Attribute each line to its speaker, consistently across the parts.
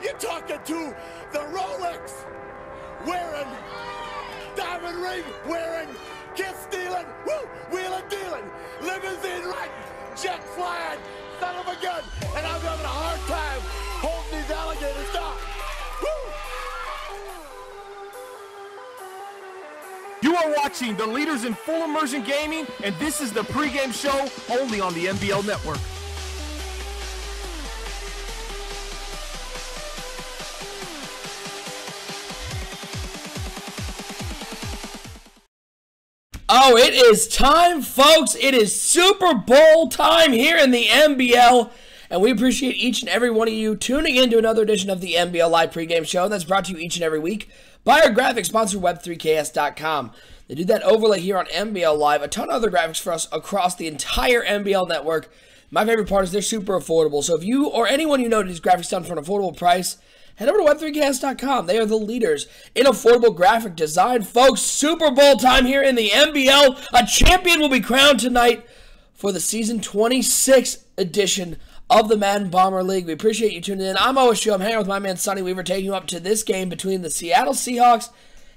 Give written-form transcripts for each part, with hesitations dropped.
Speaker 1: You're talking to the Rolex wearing, diamond ring wearing, kiss stealing, woo, wheeling dealing, limousine riding, jet flying, son of a gun, and I'm having a hard time holding these alligators down. Woo!
Speaker 2: You are watching the leaders in full immersion gaming, and this is the pregame show only on the NBL Network.
Speaker 3: Oh, it is time, folks. It is Super Bowl time here in the NBL, and we appreciate each and every one of you tuning in to another edition of the NBL Live pregame show that's brought to you each and every week by our graphics sponsor, Web3KS.com. They do that overlay here on NBL Live, a ton of other graphics for us across the entire NBL network. My favorite part is they're super affordable, so if you or anyone you know needs graphics done for an affordable price, head over to Web3KS.com. They are the leaders in affordable graphic design. Folks, Super Bowl time here in the NBL. A champion will be crowned tonight for the season 26 edition of the Madden Bomber League. We appreciate you tuning in. I'm OSU. I'm hanging out with my man Sonny Weaver, taking you up to this game between the Seattle Seahawks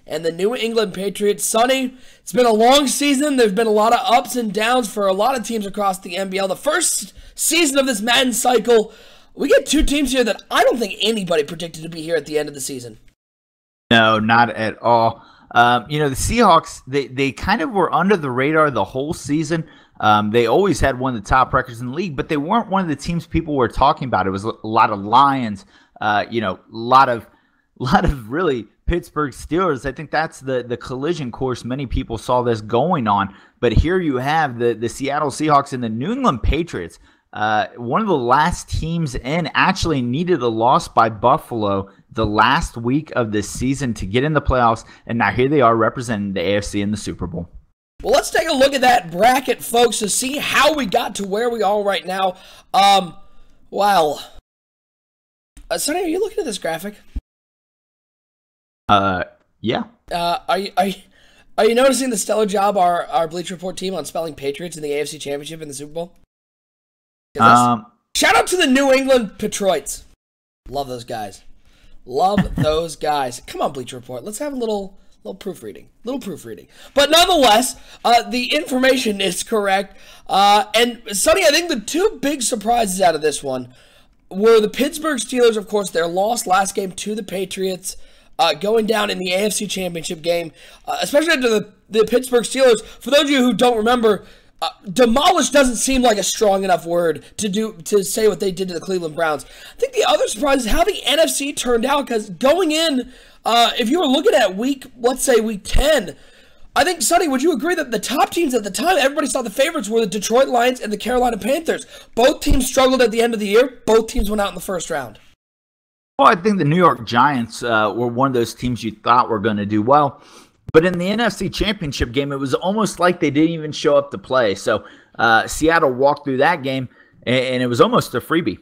Speaker 3: and the New England Patriots. Sonny, it's been a long season. There's been a lot of ups and downs for a lot of teams across the NBL. The first season of this Madden cycle, we get two teams here that I don't think anybody predicted to be here at the end of the season.
Speaker 4: No, not at all. The Seahawks, they kind of were under the radar the whole season. They always had one of the top records in the league, but they weren't one of the teams people were talking about. It was a lot of Lions, a lot of really Pittsburgh Steelers. I think that's the collision course many people saw this going on. But here you have the Seattle Seahawks and the New England Patriots. One of the last teams in actually needed a loss by Buffalo the last week of the season to get in the playoffs, and now here they are representing the AFC in the Super Bowl.
Speaker 3: Well, let's take a look at that bracket, folks, to see how we got to where we are right now. Wow. Sonny, are you looking at this graphic?
Speaker 4: Yeah.
Speaker 3: Are you noticing the stellar job our Bleacher Report team on spelling Patriots in the AFC Championship in the Super Bowl? Shout out to the New England Patriots. Love those guys. Love those guys. Come on, Bleacher Report. Let's have a little proofreading. But nonetheless, the information is correct. And Sonny, I think the two big surprises out of this one were the Pittsburgh Steelers, of course, their loss last game to the Patriots, going down in the AFC Championship game, especially to the Pittsburgh Steelers. For those of you who don't remember, demolished doesn't seem like a strong enough word to say what they did to the Cleveland Browns. I think the other surprise is how the NFC turned out, because going in, if you were looking at let's say week 10, I think, Sonny, would you agree that the top teams at the time, everybody saw the favorites were the Detroit Lions and the Carolina Panthers. Both teams struggled at the end of the year. Both teams went out in the first round.
Speaker 4: Well, I think the New York Giants were one of those teams you thought were going to do well. But in the NFC Championship game, it was almost like they didn't even show up to play. So Seattle walked through that game, and it was almost a freebie.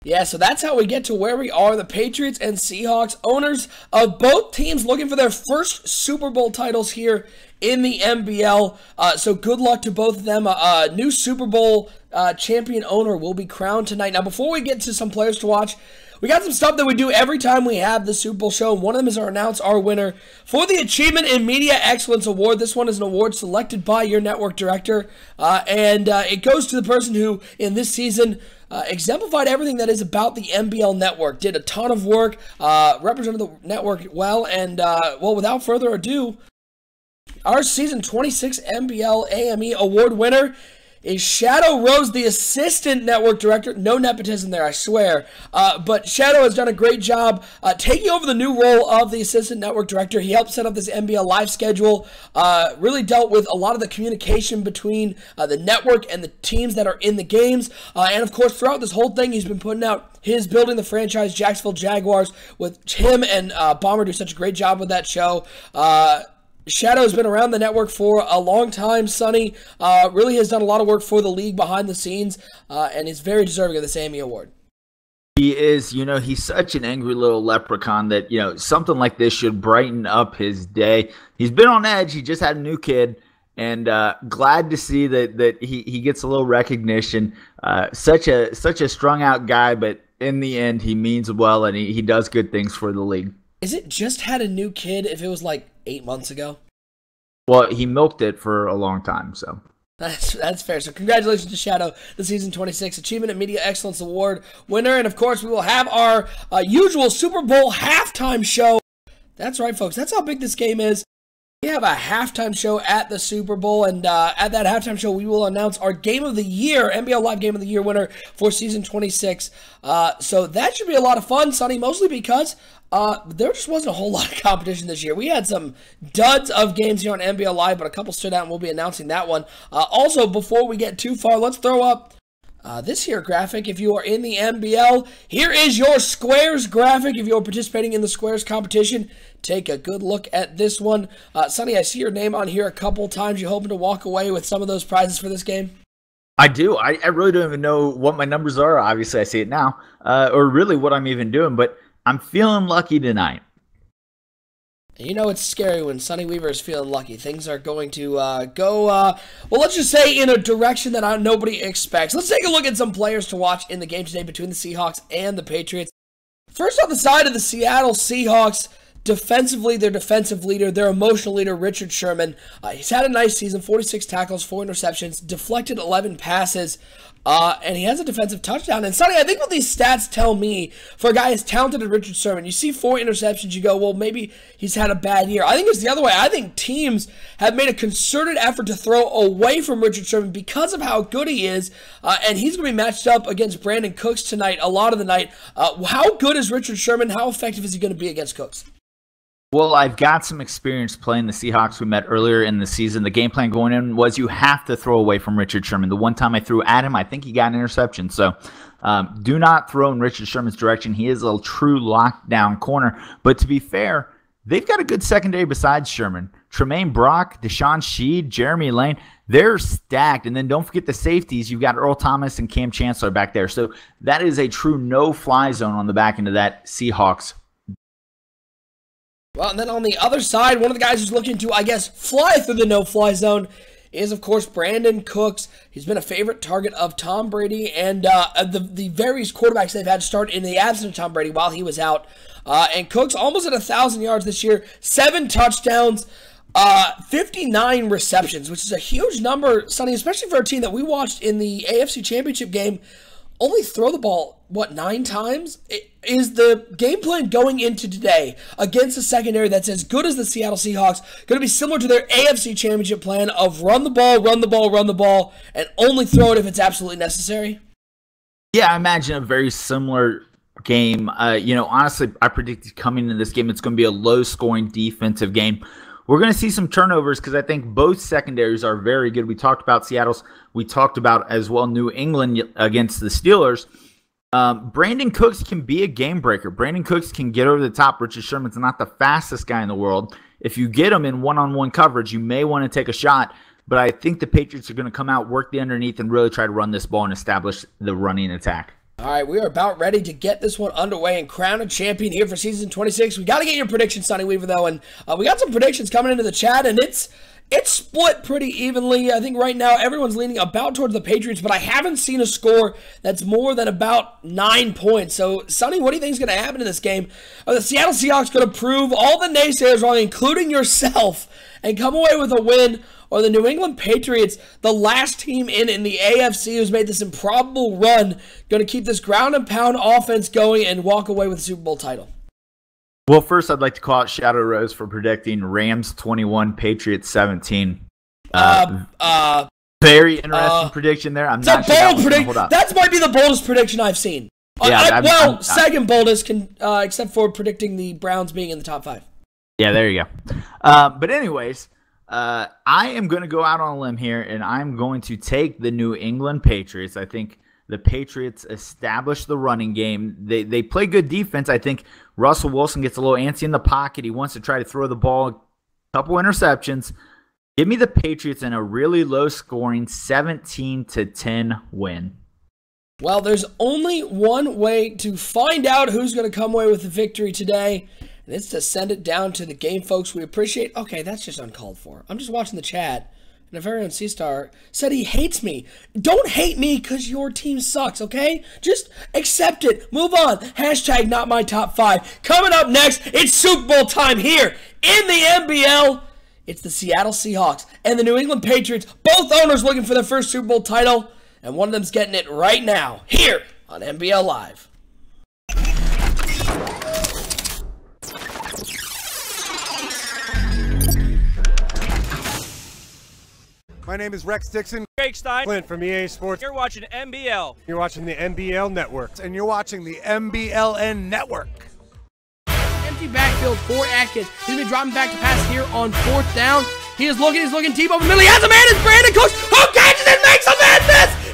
Speaker 3: Yeah, so that's how we get to where we are. The Patriots and Seahawks, owners of both teams, looking for their first Super Bowl titles here in the NBL. So good luck to both of them. A new Super Bowl champion owner will be crowned tonight. Now, before we get to some players to watch, we got some stuff that we do every time we have the Super Bowl show. One of them is to announce our winner for the Achievement in Media Excellence Award. This one is an award selected by your network director, and it goes to the person who, in this season, exemplified everything that is about the NBL network, did a ton of work, represented the network well, and, without further ado, our Season 26 NBL AME Award winner is Shadow Rose, the assistant network director. No nepotism there, I swear. But Shadow has done a great job taking over the new role of the assistant network director. He helped set up this NBL live schedule, really dealt with a lot of the communication between the network and the teams that are in the games. And of course, throughout this whole thing, he's been putting out his Building the Franchise Jacksonville Jaguars, with him and Bomber do such a great job with that show. Shadow's been around the network for a long time. Sonny really has done a lot of work for the league behind the scenes, and is very deserving of this AME award.
Speaker 4: He is, he's such an angry little leprechaun that, something like this should brighten up his day. He's been on edge. He just had a new kid, and glad to see that he gets a little recognition. Such a strung out guy, but in the end, he means well, and he does good things for the league.
Speaker 3: Is it just had a new kid if it was like 8 months ago?
Speaker 4: Well, he milked it for a long time, so.
Speaker 3: That's fair. So congratulations to Shadow, the Season 26 Achievement and Media Excellence Award winner. And, of course, we will have our usual Super Bowl halftime show. That's right, folks. That's how big this game is. We have a halftime show at the Super Bowl, and at that halftime show, we will announce our Game of the Year, NBL Live Game of the Year winner for Season 26. So that should be a lot of fun, Sonny, mostly because there just wasn't a whole lot of competition this year. We had some duds of games here on NBL Live, but a couple stood out, and we'll be announcing that one. Also, before we get too far, let's throw up this here graphic. If you are in the NBL, here is your Squares graphic. If you're participating in the Squares competition, take a good look at this one. Sonny, I see your name on here a couple times. You hoping to walk away with some of those prizes for this game?
Speaker 4: I do. I really don't even know what my numbers are. Obviously, I see it now, or really what I'm even doing, but I'm feeling lucky tonight.
Speaker 3: You know it's scary when Sonny Weaver is feeling lucky. Things are going to go, well, let's just say in a direction that nobody expects. Let's take a look at some players to watch in the game today between the Seahawks and the Patriots. First, on the side of the Seattle Seahawks, defensively, their defensive leader, their emotional leader, Richard Sherman. He's had a nice season, 46 tackles, 4 interceptions, deflected 11 passes, and he has a defensive touchdown. And Sonny, I think what these stats tell me, for a guy as talented as Richard Sherman, you see 4 interceptions, you go, well, maybe he's had a bad year. I think it's the other way. I think teams have made a concerted effort to throw away from Richard Sherman because of how good he is, and he's going to be matched up against Brandon Cooks tonight, a lot of the night. How good is Richard Sherman? How effective is he going to be against Cooks?
Speaker 4: Well, I've got some experience playing the Seahawks we met earlier in the season. The game plan going in was you have to throw away from Richard Sherman. The one time I threw at him, I think he got an interception. So do not throw in Richard Sherman's direction. He is a true lockdown corner. But to be fair, they've got a good secondary besides Sherman. Tremaine Brock, Deshaun Sheed, Jeremy Lane, they're stacked. And then don't forget the safeties. You've got Earl Thomas and Cam Chancellor back there. So that is a true no-fly zone on the back end of that Seahawks.
Speaker 3: Well, and then on the other side, one of the guys who's looking to, I guess, fly through the no-fly zone is, of course, Brandon Cooks. He's been a favorite target of Tom Brady and the various quarterbacks they've had start in the absence of Tom Brady while he was out. And Cooks almost at 1,000 yards this year, 7 touchdowns, 59 receptions, which is a huge number, Sonny, especially for a team that we watched in the AFC Championship game only throw the ball, 9 times? Is the game plan going into today against a secondary that's as good as the Seattle Seahawks going to be similar to their AFC Championship plan of run the ball, run the ball, run the ball, and only throw it if it's absolutely necessary?
Speaker 4: Yeah, I imagine a very similar game. Honestly, I predicted coming into this game it's going to be a low-scoring defensive game. We're going to see some turnovers because I think both secondaries are very good. We talked about Seattle's. We talked about as well New England against the Steelers. Brandon Cooks can be a game breaker. Brandon Cooks can get over the top. Richard Sherman's not the fastest guy in the world. If you get him in one-on-one coverage, you may want to take a shot. But I think the Patriots are going to come out, work the underneath, and really try to run this ball and establish the running attack. All
Speaker 3: right, we are about ready to get this one underway and crown a champion here for Season 26. We got to get your predictions, Sonny Weaver, though, and we got some predictions coming into the chat, and it's split pretty evenly. I think right now everyone's leaning about towards the Patriots, but I haven't seen a score that's more than about 9 points. So, Sonny, what do you think is going to happen in this game? Are the Seattle Seahawks going to prove all the naysayers wrong, including yourself, and come away with a win? Or the New England Patriots, the last team in the AFC who's made this improbable run, going to keep this ground and pound offense going and walk away with the Super Bowl title?
Speaker 4: Well, first I'd like to call out Shadow Rose for predicting Rams 21, Patriots 17. Very interesting prediction there. I'm not sure
Speaker 3: bold prediction. That might be the boldest prediction I've seen. Yeah, second boldest, except for predicting the Browns being in the top 5.
Speaker 4: Yeah, there you go. But anyways, I am going to go out on a limb here, and I'm going to take the New England Patriots. I think the Patriots establish the running game. They play good defense. I think Russell Wilson gets a little antsy in the pocket. He wants to try to throw the ball, a couple interceptions. Give me the Patriots in a really low-scoring 17-10 win.
Speaker 3: Well, there's only one way to find out who's going to come away with the victory today, and it's to send it down to the game folks we appreciate. Okay, that's just uncalled for. I'm just watching the chat. And a very own C-Star said he hates me. Don't hate me because your team sucks, okay? Just accept it. Move on. Hashtag not my top 5. Coming up next, it's Super Bowl time here in the NBL. It's the Seattle Seahawks and the New England Patriots. Both owners looking for their first Super Bowl title. And one of them's getting it right now here on NBL Live.
Speaker 5: My name is Rex Dixon.
Speaker 6: Craig Stein.
Speaker 5: Clint from EA Sports.
Speaker 6: You're watching NBL.
Speaker 5: You're watching the NBL Network. And you're watching the MBLN Network.
Speaker 3: Empty backfield for Atkins. He's going to be dropping back to pass here on 4th down. He's looking deep over the middle. He has a man. It's Brandon Cooks who catches it, makes a man miss.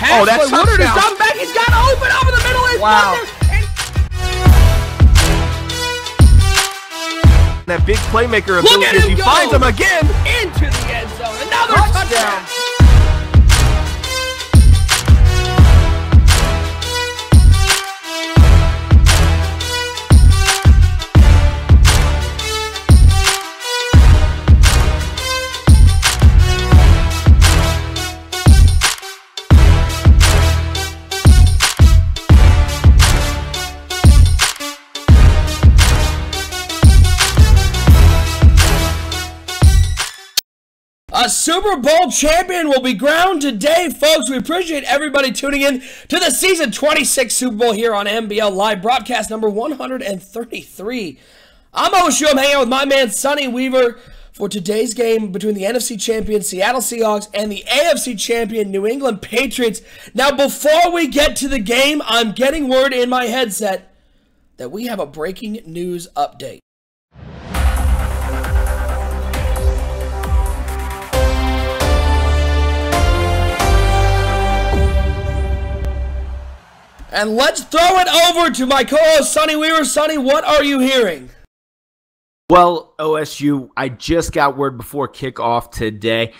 Speaker 4: Oh, that's
Speaker 3: Woodard is dropping back. He's got open over the middle.
Speaker 4: Wow.
Speaker 2: That big playmaker ability as he finds him again.
Speaker 3: Into the end zone. Another touchdown. A Super Bowl champion will be crowned today, folks. We appreciate everybody tuning in to the Season 26 Super Bowl here on NBL Live, broadcast number 133. I'm OSU. I'm hanging out with my man, Sonny Weaver, for today's game between the NFC champion Seattle Seahawks and the AFC champion New England Patriots. Now, before we get to the game, I'm getting word in my headset that we have a breaking news update. And let's throw it over to my co-host, Sonny Weaver. Sonny, what are you hearing?
Speaker 4: Well, OSU, I just got word before kickoff today.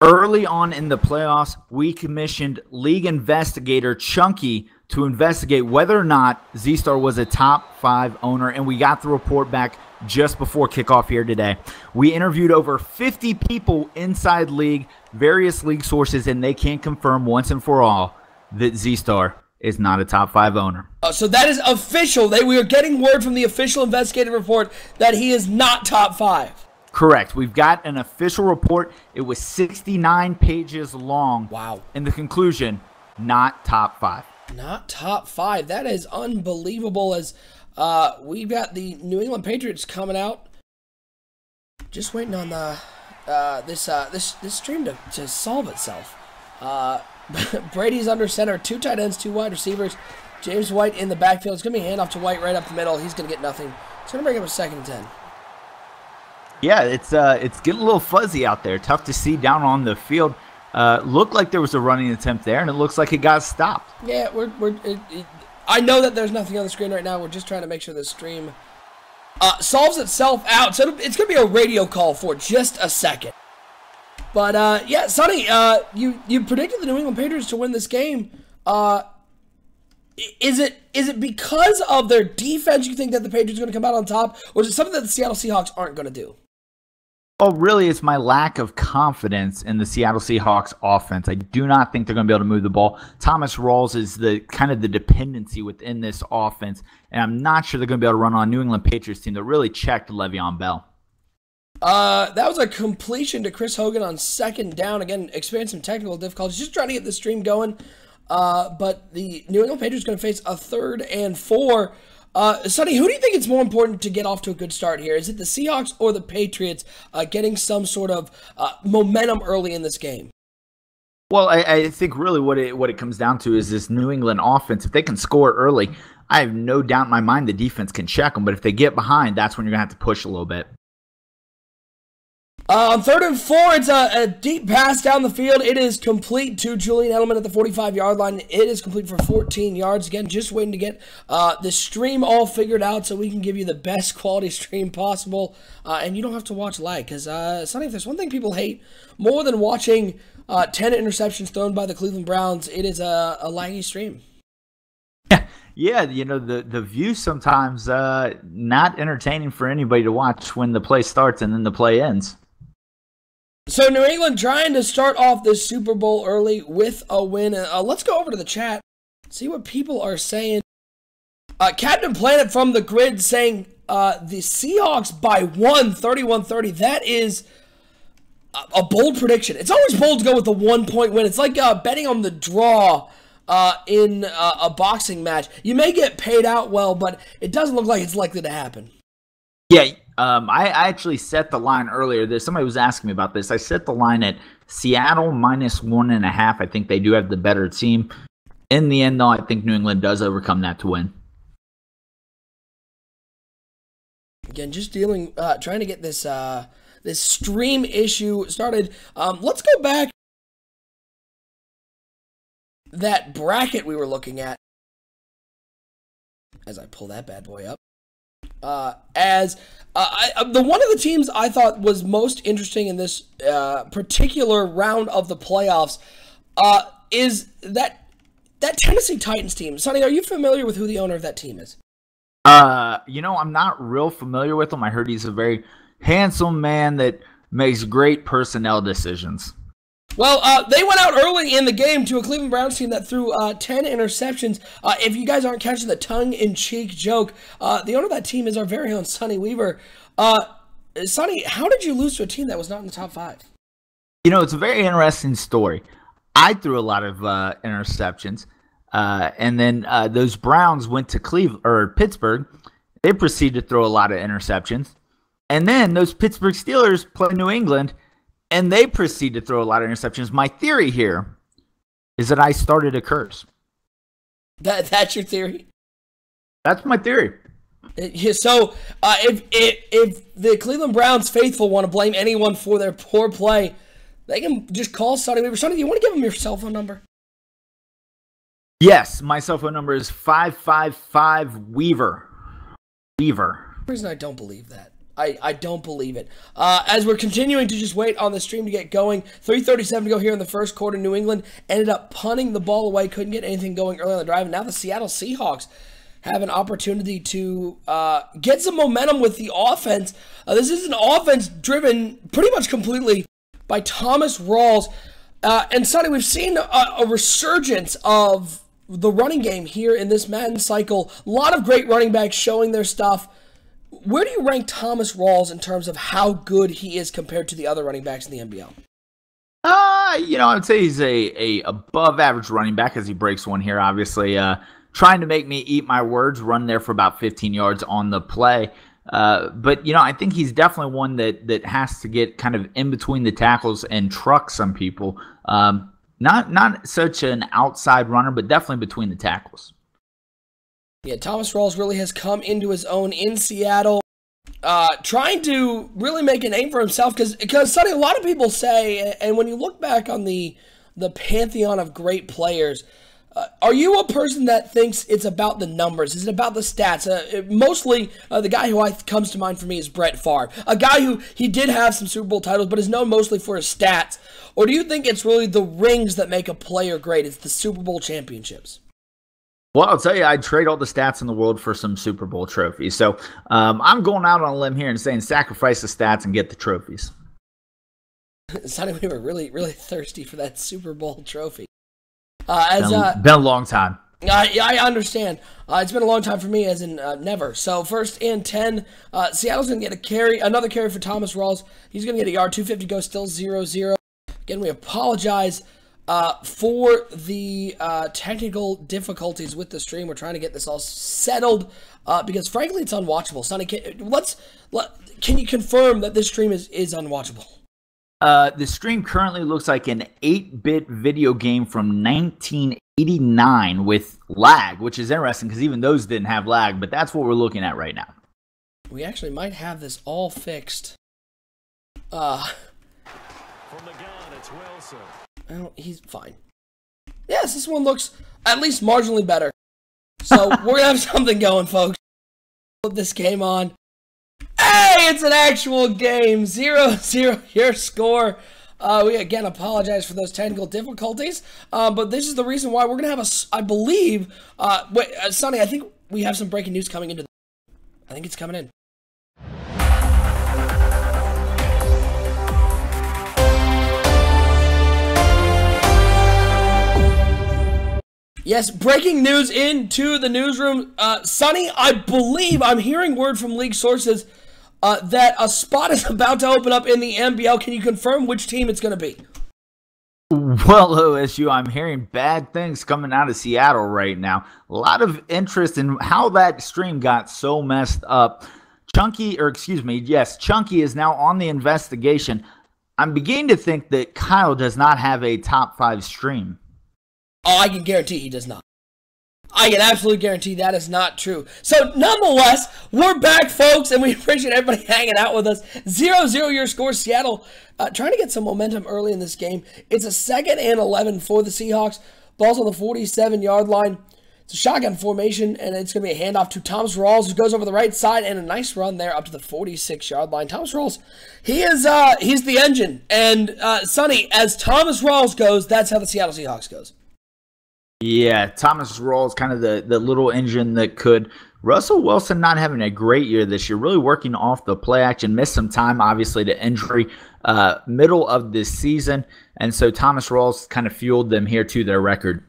Speaker 4: Early on in the playoffs, we commissioned league investigator Chunky to investigate whether or not Z-Star was a top 5 owner, and we got the report back just before kickoff here today. We interviewed over 50 people inside league, various league sources, and they can't confirm once and for all that Z-Star is not a top 5 owner.
Speaker 3: So that is official. We are getting word from the official investigative report that he is not top 5.
Speaker 4: Correct. We've got an official report. It was 69 pages long.
Speaker 3: Wow.
Speaker 4: In the conclusion, not top 5.
Speaker 3: Not top 5. That is unbelievable. As we've got the New England Patriots coming out, just waiting on this stream to solve itself. Brady's under center, 2 tight ends, 2 wide receivers. James White in the backfield. It's going to be a handoff to White right up the middle. He's going to get nothing. It's going to bring up a 2nd and 10.
Speaker 4: Yeah, it's getting a little fuzzy out there. Tough to see down on the field. Looked like there was a running attempt there, and it looks like it got stopped.
Speaker 3: Yeah, I know that there's nothing on the screen right now. We're just trying to make sure the stream solves itself out. So it's going to be a radio call for just a second. But, yeah, Sonny, you predicted the New England Patriots to win this game. Is it because of their defense you think that the Patriots are going to come out on top? Or is it something that the Seattle Seahawks aren't going to do?
Speaker 4: Well, really, it's my lack of confidence in the Seattle Seahawks offense. I do not think they're going to be able to move the ball. Thomas Rawls is the kind of the dependency within this offense, and I'm not sure they're going to be able to run on a New England Patriots team that really checked Le'Veon Bell.
Speaker 3: That was a completion to Chris Hogan on 2nd down. Again, experienced some technical difficulties. Just trying to get the stream going. But the New England Patriots going to face a 3rd and 4. Sonny, who do you think it's more important to get off to a good start here? Is it the Seahawks or the Patriots getting some sort of momentum early in this game?
Speaker 4: Well, I think really what it comes down to is this New England offense. If they can score early, I have no doubt in my mind the defense can check them. But if they get behind, that's when you're going to have to push a little bit.
Speaker 3: On 3rd and 4, it's a deep pass down the field. It is complete to Julian Edelman at the 45-yard line. It is complete for 14 yards. Again, just waiting to get the stream all figured out so we can give you the best quality stream possible. And you don't have to watch lag because, Sonny, if there's one thing people hate more than watching 10 interceptions thrown by the Cleveland Browns, it is a laggy stream.
Speaker 4: Yeah, the view sometimes not entertaining for anybody to watch when the play starts and then the play ends.
Speaker 3: So New England trying to start off this Super Bowl early with a win. Let's go over to the chat, see what people are saying. Captain Planet from the grid saying the Seahawks by 31-30. That is a bold prediction. It's always bold to go with the 1-point win. It's like betting on the draw in a boxing match. You may get paid out well, but it doesn't look like it's likely to happen.
Speaker 4: Yeah, I actually set the line earlier. Somebody was asking me about this. I set the line at Seattle -1.5. I think they do have the better team. In the end, though, I think New England does overcome that to win.
Speaker 3: Again, just trying to get this this stream issue started. Let's go back that bracket we were looking at as I pull that bad boy up. The one of the teams I thought was most interesting in this particular round of the playoffs is that Tennessee Titans team. Sonny, are you familiar with who the owner of that team is?
Speaker 4: I'm not real familiar with him. I heard he's a very handsome man that makes great personnel decisions.
Speaker 3: Well, they went out early in the game to a Cleveland Browns team that threw 10 interceptions. If you guys aren't catching the tongue-in-cheek joke, the owner of that team is our very own Sonny Weaver. Sonny, how did you lose to a team that was not in the top 5?
Speaker 4: It's a very interesting story. I threw a lot of interceptions, and then those Browns went to Pittsburgh. They proceeded to throw a lot of interceptions. And then those Pittsburgh Steelers play New England, and they proceed to throw a lot of interceptions. My theory here is that I started a curse.
Speaker 3: That's your theory?
Speaker 4: That's my theory.
Speaker 3: So if the Cleveland Browns faithful want to blame anyone for their poor play, they can just call Sonny Weaver. Sonny, do you want to give him your cell phone number?
Speaker 4: Yes, my cell phone number is 555 Weaver. Weaver.
Speaker 3: The reason I don't believe that. I don't believe it. As we're continuing to just wait on the stream to get going, 3:37 to go here in the first quarter. New England ended up punting the ball away, couldn't get anything going early on the drive, and now the Seattle Seahawks have an opportunity to get some momentum with the offense. This is an offense driven pretty much completely by Thomas Rawls. And Sonny, we've seen a resurgence of the running game here in this Madden cycle. A lot of great running backs showing their stuff. Where do you rank Thomas Rawls in terms of how good he is compared to the other running backs in the NBL?
Speaker 4: I would say he's a above average running back as he breaks one here, obviously. Trying to make me eat my words, run there for about 15 yards on the play. But I think he's definitely one that has to get kind of in between the tackles and truck some people. Not such an outside runner, but definitely between the tackles.
Speaker 3: Yeah, Thomas Rawls really has come into his own in Seattle, trying to really make a name for himself. Because Sonny, a lot of people say, and when you look back on the pantheon of great players, are you a person that thinks it's about the numbers? Is it about the stats? Mostly, the guy who comes to mind for me is Brett Favre, a guy who he did have some Super Bowl titles, but is known mostly for his stats. Or do you think it's really the rings that make a player great? It's the Super Bowl championships.
Speaker 4: Well, I'll tell you, I'd trade all the stats in the world for some Super Bowl trophies. So I'm going out on a limb here and saying sacrifice the stats and get the trophies.
Speaker 3: Sonny, we were really, really thirsty for that Super Bowl trophy.
Speaker 4: Been a long time.
Speaker 3: I understand. It's been a long time for me, as in never. So 1st and 10. Seattle's going to get another carry for Thomas Rawls. He's going to get a yard. 250 goes, still 0-0. Again, we apologize for the technical difficulties with the stream. We're trying to get this all settled because, frankly, it's unwatchable. Sonny, can you confirm that this stream is unwatchable?
Speaker 4: The stream currently looks like an 8-bit video game from 1989 with lag, which is interesting because even those didn't have lag, but that's what we're looking at right now.
Speaker 3: We actually might have this all fixed
Speaker 6: From the gun, it's Wilson.
Speaker 3: He's fine. Yes, this one looks at least marginally better. So we're going to have something going, folks. Put this game on. Hey, it's an actual game. 0-0 your score. We again apologize for those technical difficulties, but this is the reason why we're going to have I believe, wait, Sonny, I think we have some breaking news coming into I think it's coming in. Yes, breaking news into the newsroom. Sonny, I believe I'm hearing word from league sources that a spot is about to open up in the NBL. Can you confirm which team it's going to be?
Speaker 4: Well, OSU, I'm hearing bad things coming out of Seattle right now. A lot of interest in how that stream got so messed up. Chunky is now on the investigation. I'm beginning to think that Kyle does not have a top 5 stream.
Speaker 3: Oh, I can guarantee he does not. I can absolutely guarantee that is not true. So, nonetheless, we're back, folks, and we appreciate everybody hanging out with us. 0-0 your score. Seattle trying to get some momentum early in this game. It's a 2nd and 11 for the Seahawks. Ball's on the 47-yard line. It's a shotgun formation, and it's going to be a handoff to Thomas Rawls, who goes over the right side, and a nice run there up to the 46-yard line. Thomas Rawls, he's the engine. And, Sonny, as Thomas Rawls goes, that's how the Seattle Seahawks goes.
Speaker 4: Yeah, Thomas Rawls, kind of the little engine that could. Russell Wilson not having a great year this year, really working off the play action, missed some time, obviously, to injury middle of this season. And so Thomas Rawls kind of fueled them here to their record.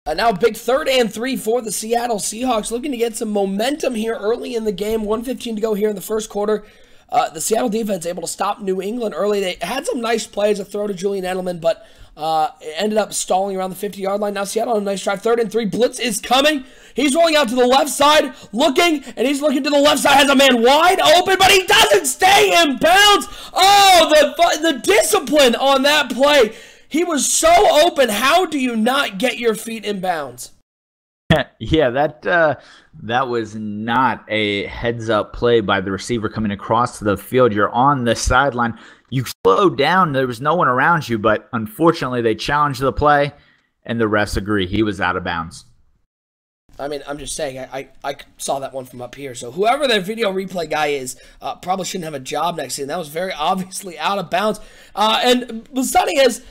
Speaker 3: Now a big 3rd and 3 for the Seattle Seahawks, looking to get some momentum here early in the game. 1:15 to go here in the first quarter. The Seattle defense able to stop New England early. They had some nice plays, a throw to Julian Edelman, but it ended up stalling around the 50-yard line. Now Seattle on a nice drive. 3rd and 3. Blitz is coming. He's rolling out to the left side, looking, and he's looking to the left side. Has a man wide open, but he doesn't stay in bounds. Oh, the discipline on that play. He was so open. How do you not get your feet in bounds?
Speaker 4: Yeah, that was not a heads-up play by the receiver coming across to the field. You're on the sideline. You slowed down. There was no one around you, but unfortunately they challenged the play, and the refs agree. He was out of bounds.
Speaker 3: I mean, I'm just saying, I saw that one from up here. So whoever their video replay guy is probably shouldn't have a job next season. That was very obviously out of bounds. And what's funny is,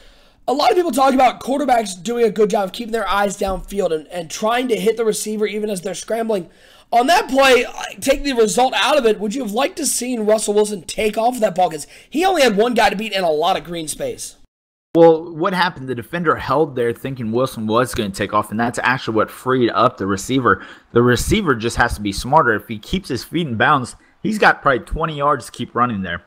Speaker 3: a lot of people talk about quarterbacks doing a good job of keeping their eyes downfield and trying to hit the receiver even as they're scrambling. On that play, take the result out of it, would you have liked to seen Russell Wilson take off that ball? Because he only had one guy to beat in a lot of green space.
Speaker 4: Well, what happened? The defender held there thinking Wilson was going to take off, and that's actually what freed up the receiver. The receiver just has to be smarter. If he keeps his feet in bounds, he's got probably 20 yards to keep running there.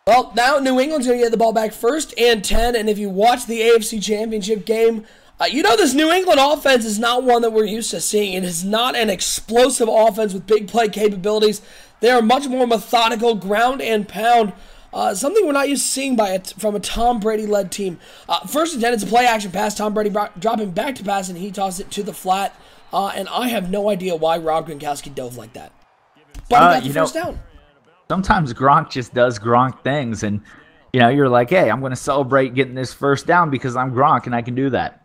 Speaker 3: Well, now New England's going to get the ball back 1st and 10, and if you watch the AFC Championship game, you know this New England offense is not one that we're used to seeing. It is not an explosive offense with big play capabilities. They are much more methodical, ground and pound, something we're not used to seeing from a Tom Brady-led team. 1st and 10, it's a play-action pass. Tom Brady dropping back to pass, and he tossed it to the flat, and I have no idea why Rob Gronkowski dove like that. But he got the first down.
Speaker 4: Sometimes Gronk just does Gronk things, and you're like, hey, I'm going to celebrate getting this first down because I'm Gronk and I can do that.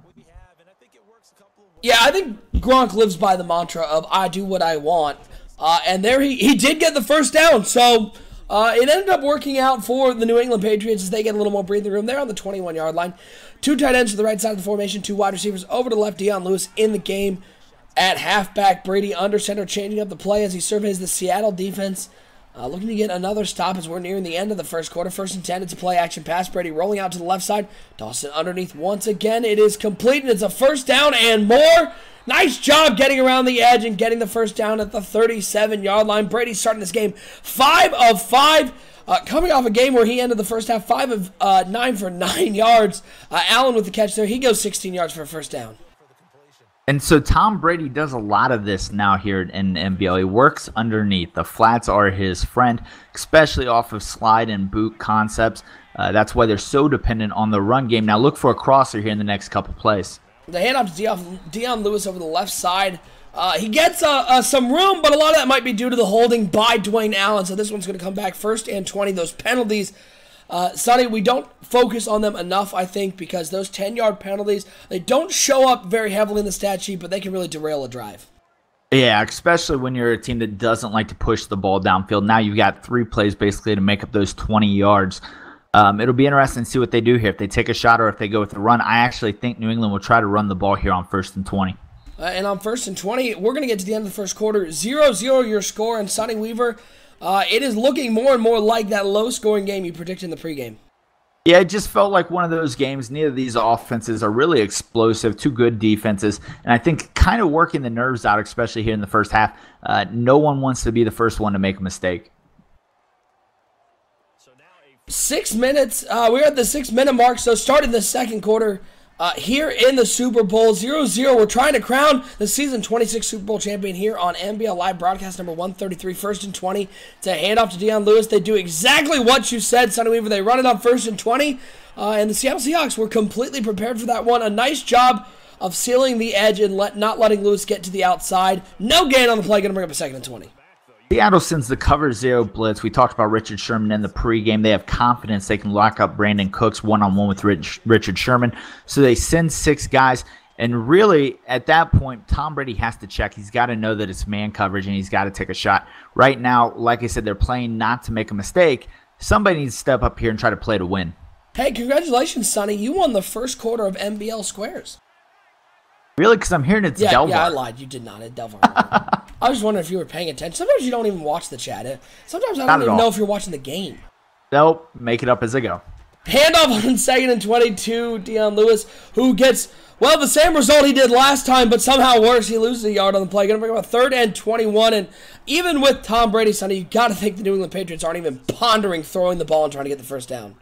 Speaker 3: Yeah, I think Gronk lives by the mantra of I do what I want, and there he did get the first down, so it ended up working out for the New England Patriots as they get a little more breathing room. They're on the 21-yard line. 2 tight ends to the right side of the formation, 2 wide receivers over to the left. Dion Lewis in the game at halfback. Brady under center, changing up the play as he surveys the Seattle defense. Looking to get another stop as we're nearing the end of the first quarter. 1st and 10, it's a play-action pass. Brady rolling out to the left side. Dawson underneath once again. It is complete, and it's a first down and more. Nice job getting around the edge and getting the first down at the 37-yard line. Brady starting this game 5 of 5. Coming off a game where he ended the first half 5 of 9 for 9 yards. Allen with the catch there. He goes 16 yards for a first down.
Speaker 4: And so Tom Brady does a lot of this now here in the NBL. He works underneath. The flats are his friend, especially off of slide and boot concepts. That's why they're so dependent on the run game. Now look for a crosser here in the next couple plays.
Speaker 3: The handoff to Dion Lewis over the left side. He gets some room, but a lot of that might be due to the holding by Dwayne Allen. So this one's going to come back 1st and 20. Those penalties, Sonny, we don't focus on them enough, I think, because those 10-yard penalties, they don't show up very heavily in the stat sheet, but they can really derail a drive.
Speaker 4: Yeah, especially when you're a team that doesn't like to push the ball downfield. Now you've got 3 plays basically to make up those 20 yards. It'll be interesting to see what they do here. If they take a shot or if they go with the run, I actually think New England will try to run the ball here on 1st and 20.
Speaker 3: And on 1st and 20, we're going to get to the end of the first quarter. 0-0 your score, and Sonny Weaver, it is looking more and more like that low-scoring game you predicted in the pregame.
Speaker 4: Yeah, it just felt like one of those games. Neither of these offenses are really explosive, 2 good defenses, and I think kind of working the nerves out, especially here in the first half. No one wants to be the first one to make a mistake.
Speaker 3: 6 minutes. We're at the 6-minute mark, so starting the second quarter here in the Super Bowl. 0-0. We're trying to crown the season 26 Super Bowl champion here on NBL Live broadcast number 133, 1st and 20 to hand off to Dion Lewis. They do exactly what you said, Sonny Weaver. They run it on 1st and 20, and the Seattle Seahawks were completely prepared for that one. A nice job of sealing the edge and not letting Lewis get to the outside. No gain on the play. Going to bring up a 2nd and 20.
Speaker 4: Seattle sends the cover 0 blitz. We talked about Richard Sherman in the pregame. They have confidence they can lock up Brandon Cooks one-on-one with Richard Sherman. So they send 6 guys. And really, at that point, Tom Brady has to check. He's got to know that it's man coverage, and he's got to take a shot. Right now, like I said, they're playing not to make a mistake. Somebody needs to step up here and try to play to win.
Speaker 3: Hey, congratulations, Sonny. You won the first quarter of NBL Squares.
Speaker 4: Really? Because I'm hearing it's Delvar.
Speaker 3: Yeah, I lied. You did not. It's Delvar. I was wondering if you were paying attention. Sometimes you don't even watch the chat. Sometimes I don't even know if you're watching the game.
Speaker 4: Nope. Make it up as I go.
Speaker 3: Handoff on 2nd and 22. Dion Lewis, who gets, well, the same result he did last time, but somehow worse. He loses a yard on the play. Going to bring up a 3rd and 21. And even with Tom Brady, Sonny, you got to think the New England Patriots aren't even pondering throwing the ball and trying to get the first down.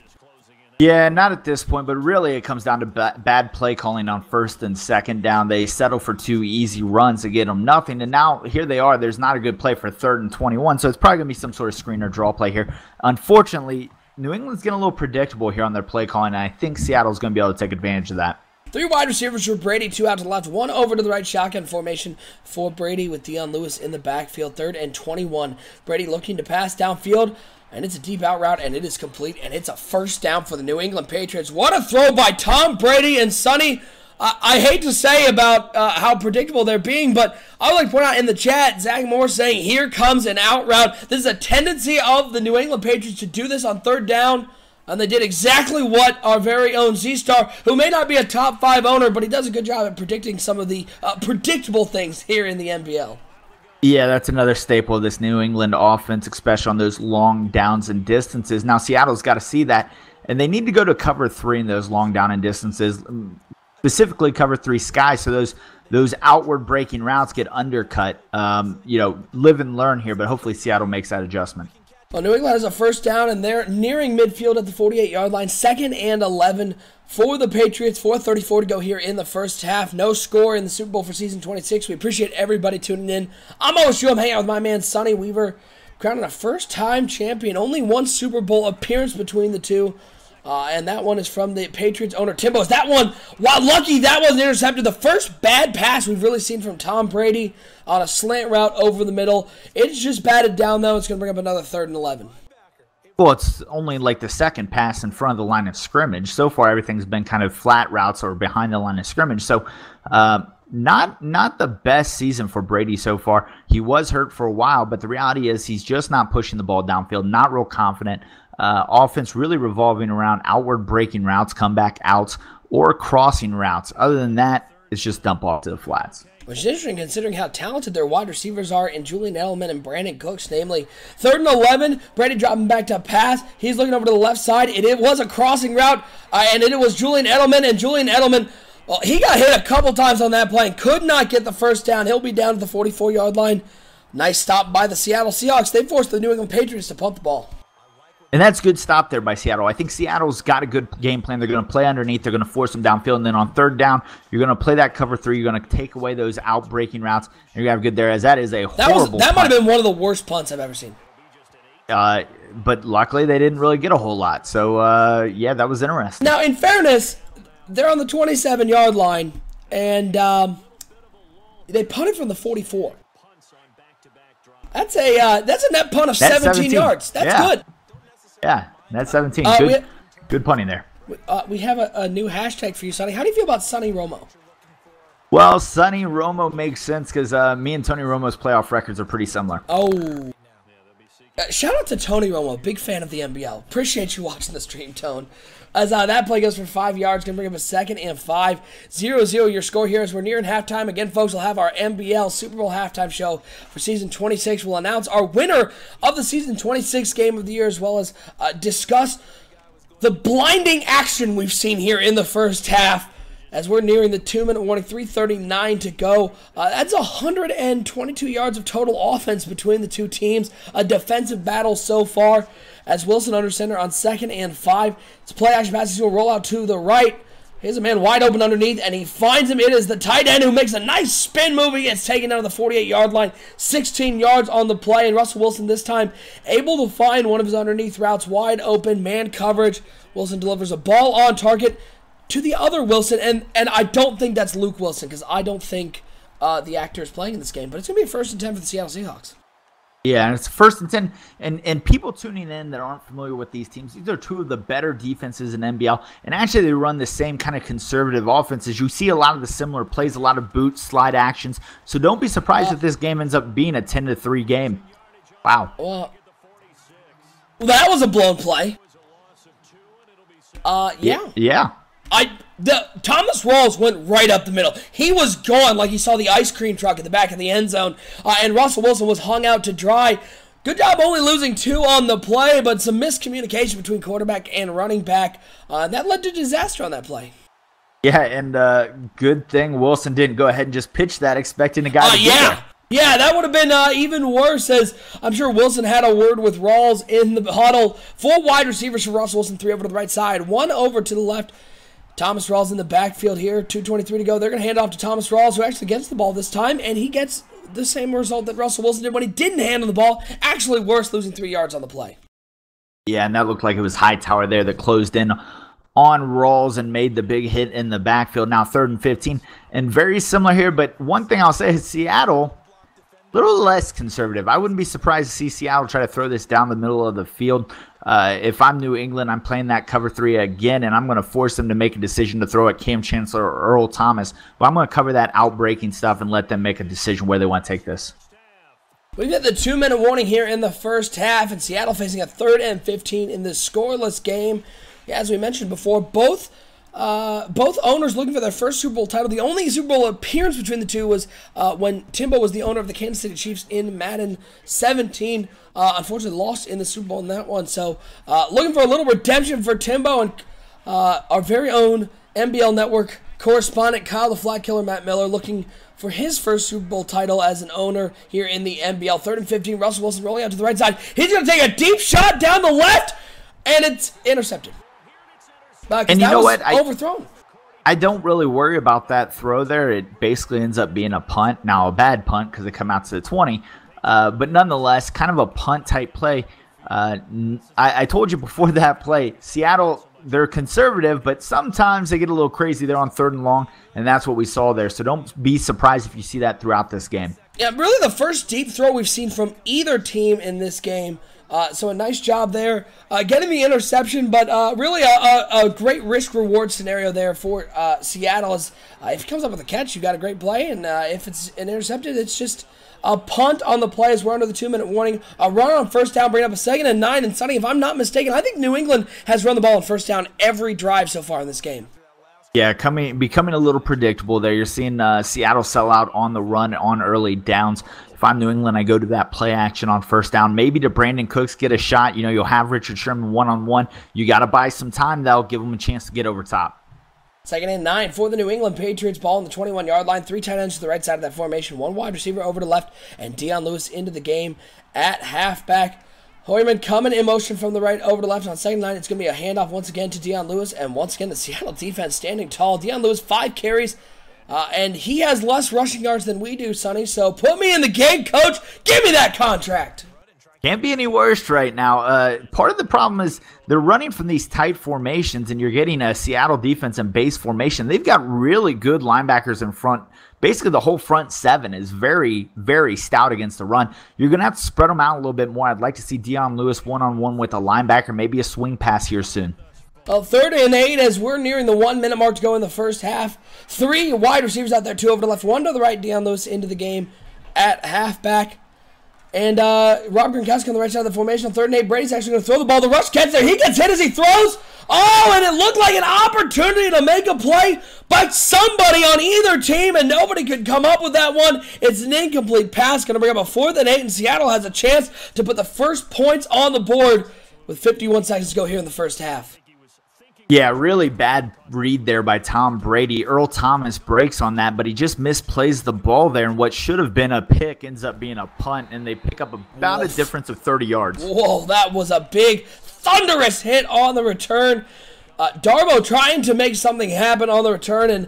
Speaker 4: Yeah, not at this point, but really it comes down to bad play calling on 1st and 2nd down. They settle for 2 easy runs to get them nothing, and now here they are. There's not a good play for 3rd and 21, so it's probably going to be some sort of screen or draw play here. Unfortunately, New England's getting a little predictable here on their play calling, and I think Seattle's going to be able to take advantage of that.
Speaker 3: 3 wide receivers for Brady, 2 out to the left, 1 over to the right, shotgun formation for Brady with Dion Lewis in the backfield. 3rd and 21. Brady looking to pass downfield. And it's a deep out route, and it is complete, and it's a first down for the New England Patriots. What a throw by Tom Brady and Sonny. I hate to say about how predictable they're being, but I would like to point out in the chat, Zach Moore saying, here comes an out route. This is a tendency of the New England Patriots to do this on 3rd down, and they did exactly what our very own Z-Star, who may not be a top 5 owner, but he does a good job at predicting some of the predictable things here in the NBL.
Speaker 4: Yeah, that's another staple of this New England offense, especially on those long downs and distances. Now, Seattle's got to see that, and they need to go to cover 3 in those long down and distances, specifically cover 3 sky, so those outward breaking routes get undercut. Live and learn here, but hopefully Seattle makes that adjustment.
Speaker 3: Well, New England has a first down, and they're nearing midfield at the 48-yard line. 2nd and 11 for the Patriots. 4:34 to go here in the first half. No score in the Super Bowl for season 26. We appreciate everybody tuning in. I'm OSU. I'm hanging out with my man, Sonny Weaver, crowning a first-time champion. Only 1 Super Bowl appearance between the two. And that one is from the Patriots owner, Timbo. That one, wow, lucky that wasn't intercepted. The first bad pass we've really seen from Tom Brady on a slant route over the middle. It's just batted down, though. It's going to bring up another 3rd and 11.
Speaker 4: Well, it's only like the 2nd pass in front of the line of scrimmage. So far, everything's been kind of flat routes or behind the line of scrimmage. So not the best season for Brady so far. He was hurt for a while, but the reality is he's just not pushing the ball downfield, not real confident. Offense really revolving around outward breaking routes, comeback outs, or crossing routes. Other than that, it's just dump off to the flats.
Speaker 3: Which is interesting considering how talented their wide receivers are in Julian Edelman and Brandon Cooks, namely. 3rd and 11, Brady dropping back to pass. He's looking over to the left side. It was a crossing route, and it was Julian Edelman. And Julian Edelman, well, he got hit a couple times on that play and could not get the first down. He'll be down to the 44-yard line. Nice stop by the Seattle Seahawks. They forced the New England Patriots to punt the ball.
Speaker 4: And that's a good stop there by Seattle. I think Seattle's got a good game plan. They're going to play underneath. They're going to force them downfield. And then on 3rd down, you're going to play that cover 3. You're going to take away those out-breaking routes. And you're going to have good there, as that is a horrible
Speaker 3: That might have been one of the worst punts I've ever seen.
Speaker 4: But luckily, they didn't really get a whole lot. So, yeah, that was interesting.
Speaker 3: Now, in fairness, they're on the 27-yard line. And They punted from the 44. That's a net punt of 17 yards. That's good.
Speaker 4: Yeah, that's 17. Good punting there.
Speaker 3: We have a new hashtag for you, Sonny. How do you feel about Sonny Romo?
Speaker 4: Well, Sonny Romo makes sense because me and Tony Romo's playoff records are pretty similar.
Speaker 3: Oh. Shout out to Tony Romo, big fan of the NBL. Appreciate you watching the stream, Tone. As that play goes for 5 yards, going to bring up a 2nd and 5. 0-0 your score here as we're nearing halftime. Again, folks, we'll have our NBL Super Bowl halftime show for Season 26. We'll announce our winner of the Season 26 game of the year, as well as discuss the blinding action we've seen here in the first half. As we're nearing the 2-minute warning, 3:39 to go. That's 122 yards of total offense between the two teams. A defensive battle so far. As Wilson under center on 2nd and 5. It's play action passes. He'll roll out to the right. Here's a man wide open underneath, and he finds him. It is the tight end who makes a nice spin move. He gets taken down to the 48-yard line. 16 yards on the play, and Russell Wilson this time able to find one of his underneath routes wide open, man coverage. Wilson delivers a ball on target to the other Wilson, and I don't think that's Luke Wilson because I don't think the actor is playing in this game, but it's going to be a 1st and 10 for the Seattle Seahawks.
Speaker 4: Yeah, and it's 1st and 10, and people tuning in that aren't familiar with these teams, these are two of the better defenses in NBL, and actually they run the same kind of conservative offenses. You see a lot of the similar plays, a lot of boot, slide actions, so don't be surprised if this game ends up being a 10-3 game. Wow.
Speaker 3: Well, that was a blown play. Yeah.
Speaker 4: Yeah.
Speaker 3: Thomas Rawls went right up the middle. He was gone like you saw the ice cream truck at the back of the end zone. And Russell Wilson was hung out to dry. Good job only losing 2 on the play, but some miscommunication between quarterback and running back. That led to disaster on that play.
Speaker 4: Yeah, and good thing Wilson didn't go ahead and just pitch that expecting a guy to get there.
Speaker 3: Yeah, that would have been even worse, as I'm sure Wilson had a word with Rawls in the huddle. 4 wide receivers for Russell Wilson, 3 over to the right side, 1 over to the left. Thomas Rawls in the backfield here, 2:23 to go. They're going to hand off to Thomas Rawls, who actually gets the ball this time, and he gets the same result that Russell Wilson did when he didn't handle the ball. Actually worse, losing 3 yards on the play.
Speaker 4: Yeah, and that looked like it was Hightower there that closed in on Rawls and made the big hit in the backfield. Now 3rd and 15, and very similar here, but one thing I'll say is Seattle, a little less conservative. I wouldn't be surprised to see Seattle try to throw this down the middle of the field. If I'm New England, I'm playing that cover 3 again, and I'm going to force them to make a decision to throw at Cam Chancellor or Earl Thomas. But I'm going to cover that outbreaking stuff and let them make a decision where they want to take this.
Speaker 3: We've got the 2-minute warning here in the first half, and Seattle facing a 3rd and 15 in this scoreless game. Yeah, as we mentioned before, both owners looking for their first Super Bowl title. The only Super Bowl appearance between the two was when Timbo was the owner of the Kansas City Chiefs in Madden 17. Unfortunately, lost in the Super Bowl in that one. So, looking for a little redemption for Timbo, and our very own NBL Network correspondent Kyle the Flat Killer Matt Miller looking for his first Super Bowl title as an owner here in the NBL. 3rd and 15, Russell Wilson rolling out to the right side. He's going to take a deep shot down the left, and it's intercepted.
Speaker 4: And you know what?
Speaker 3: Overthrown.
Speaker 4: I don't really worry about that throw there. It basically ends up being a punt. Now, a bad punt because it come out to the 20. But nonetheless, kind of a punt-type play. I told you before that play, Seattle, they're conservative, but sometimes they get a little crazy. They're on 3rd and long, and that's what we saw there. So don't be surprised if you see that throughout this game. Yeah,
Speaker 3: really the first deep throw we've seen from either team in this game. So a nice job there getting the interception, but really a great risk-reward scenario there for Seattle. As, if he comes up with a catch, you got a great play, and if it's an intercepted, it's just a punt on the play as we're under the 2-minute warning. A run on 1st down, bring up a 2nd and 9, and Sonny, if I'm not mistaken, I think New England has run the ball on 1st down every drive so far in this game.
Speaker 4: Yeah, becoming a little predictable there. You're seeing Seattle sell out on the run on early downs. If I'm New England, I go to that play action on 1st down. Maybe to Brandon Cooks, get a shot. You know, you'll have Richard Sherman one-on-one. You got to buy some time. That'll give them a chance to get over top.
Speaker 3: 2nd and 9 for the New England Patriots. Ball on the 21-yard line. 3 tight ends to the right side of that formation. 1 wide receiver over to left. And Deion Lewis into the game at halfback. Hoyerman coming in motion from the right over to left on 2nd and 9. It's going to be a handoff once again to Deion Lewis. And once again, the Seattle defense standing tall. Deion Lewis, 5 carries. And he has less rushing yards than we do, Sonny. So put me in the game, coach. Give me that contract.
Speaker 4: Can't be any worse right now. Part of the problem is they're running from these tight formations, and you're getting a Seattle defense in base formation. They've got really good linebackers in front basically the whole front seven is very, very stout against the run. You're going to have to spread them out a little bit more. I'd like to see Dion Lewis one-on-one with a linebacker, maybe a swing pass here soon.
Speaker 3: Well, 3rd and 8 as we're nearing the 1 minute mark to go in the first half. 3 wide receivers out there, 2 over to the left, 1 to the right. Dion Lewis into the game at halfback. And Rob Gronkowski on the right side of the formation on 3rd and 8. Brady's actually going to throw the ball. The rush gets there. He gets hit as he throws. Oh, and it looked like an opportunity to make a play by somebody on either team, and nobody could come up with that one. It's an incomplete pass. Going to bring up a 4th and 8, and Seattle has a chance to put the first points on the board with 51 seconds to go here in the first half.
Speaker 4: Yeah, really bad read there by Tom Brady. Earl Thomas breaks on that, but he just misplays the ball there, and what should have been a pick ends up being a punt, and they pick up about a difference of 30 yards.
Speaker 3: Whoa, that was a big, thunderous hit on the return. Darboh trying to make something happen on the return, and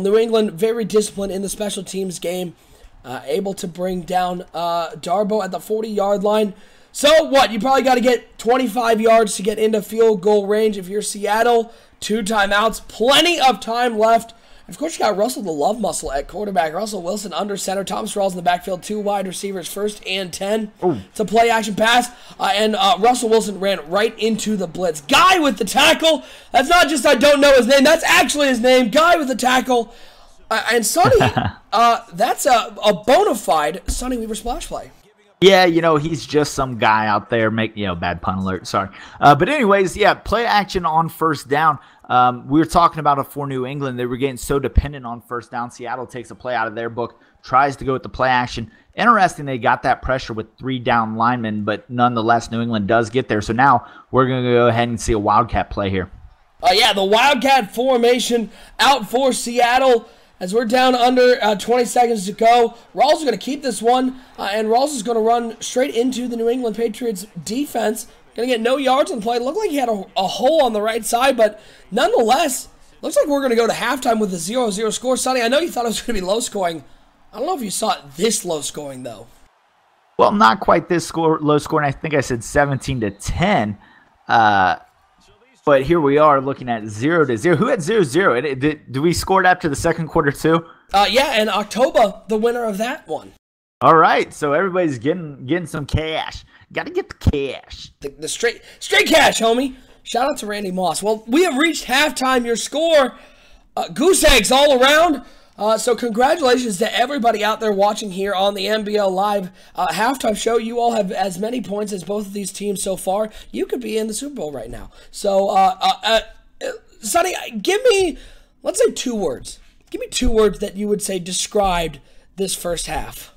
Speaker 3: New England very disciplined in the special teams game, able to bring down Darboh at the 40-yard line. So what? You probably got to get 25 yards to get into field goal range if you're Seattle. 2 timeouts, plenty of time left. Of course, you got Russell the Love Muscle at quarterback. Russell Wilson under center. Thomas Rawls in the backfield. 2 wide receivers, 1st and 10. Ooh. It's a play action pass. And Russell Wilson ran right into the blitz. Guy with the tackle. That's not just I don't know his name. That's actually his name. Guy with the tackle. And Sonny, that's a bona fide Sonny Weaver splash play.
Speaker 4: Yeah, he's just some guy out there bad pun alert, sorry. But anyways, yeah, play action on 1st down. We were talking about it for New England. They were getting so dependent on 1st down. Seattle takes a play out of their book, tries to go with the play action. Interesting, they got that pressure with 3 down linemen, but nonetheless, New England does get there. So now we're going to go ahead and see a Wildcat play here.
Speaker 3: Yeah, the Wildcat formation out for Seattle. As we're down under 20 seconds to go, Rawls is going to keep this one, and Rawls is going to run straight into the New England Patriots defense. Going to get no yards on the play. It looked like he had a hole on the right side, but nonetheless, looks like we're going to go to halftime with a 0-0 score. Sonny, I know you thought it was going to be low scoring. I don't know if you saw it this low scoring, though.
Speaker 4: Well, not quite this low scoring. I think I said 17-10. But here we are looking at 0-0. Who had 0-0? Did we score it after the second quarter too?
Speaker 3: Yeah, and October, the winner of that one.
Speaker 4: All right, so everybody's getting some cash. Got to get the cash.
Speaker 3: The straight cash, homie. Shout out to Randy Moss. Well, we have reached halftime. Your score, goose eggs all around. So congratulations to everybody out there watching here on the NBL Live halftime show. You all have as many points as both of these teams so far. You could be in the Super Bowl right now. So, Sonny, give me, let's say 2 words. Give me 2 words that you would say described this first half.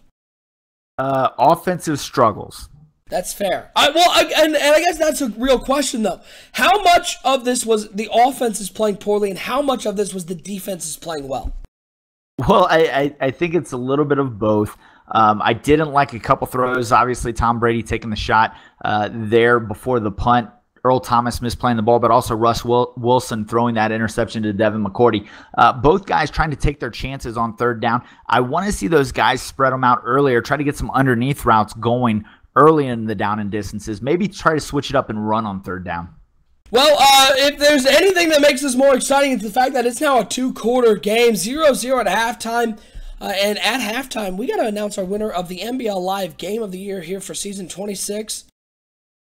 Speaker 4: Offensive struggles.
Speaker 3: That's fair. And I guess that's a real question, though. How much of this was the offense is playing poorly, and how much of this was the defense is playing well?
Speaker 4: Well, I think it's a little bit of both. I didn't like a couple throws. Obviously, Tom Brady taking the shot there before the punt. Earl Thomas misplaying the ball, but also Russ Wilson throwing that interception to Devin McCourty. Both guys trying to take their chances on 3rd down. I want to see those guys spread them out earlier, try to get some underneath routes going early in the down and distances. Maybe try to switch it up and run on 3rd down.
Speaker 3: Well, if there's anything that makes this more exciting, it's the fact that it's now a 2-quarter game, 0-0 at halftime. And at halftime, we got to announce our winner of the NBL Live Game of the Year here for Season 26.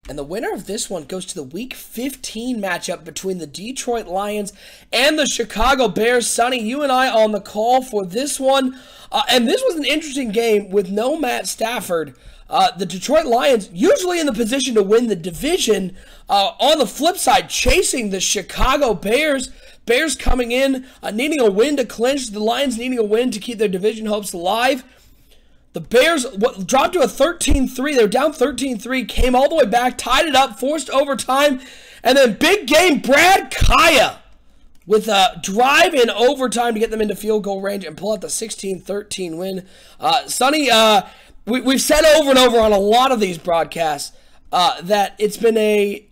Speaker 3: And the winner of this one goes to the Week 15 matchup between the Detroit Lions and the Chicago Bears. Sonny, you and I on the call for this one. And this was an interesting game with no Matt Stafford. The Detroit Lions usually in the position to win the division. On the flip side, chasing the Chicago Bears. Bears coming in, needing a win to clinch. The Lions needing a win to keep their division hopes alive. The Bears dropped to a 13-3. They were down 13-3, came all the way back, tied it up, forced overtime. And then big game Brad Kaya with a drive in overtime to get them into field goal range and pull out the 16-13 win. Sonny, we've said over and over on a lot of these broadcasts that it's been a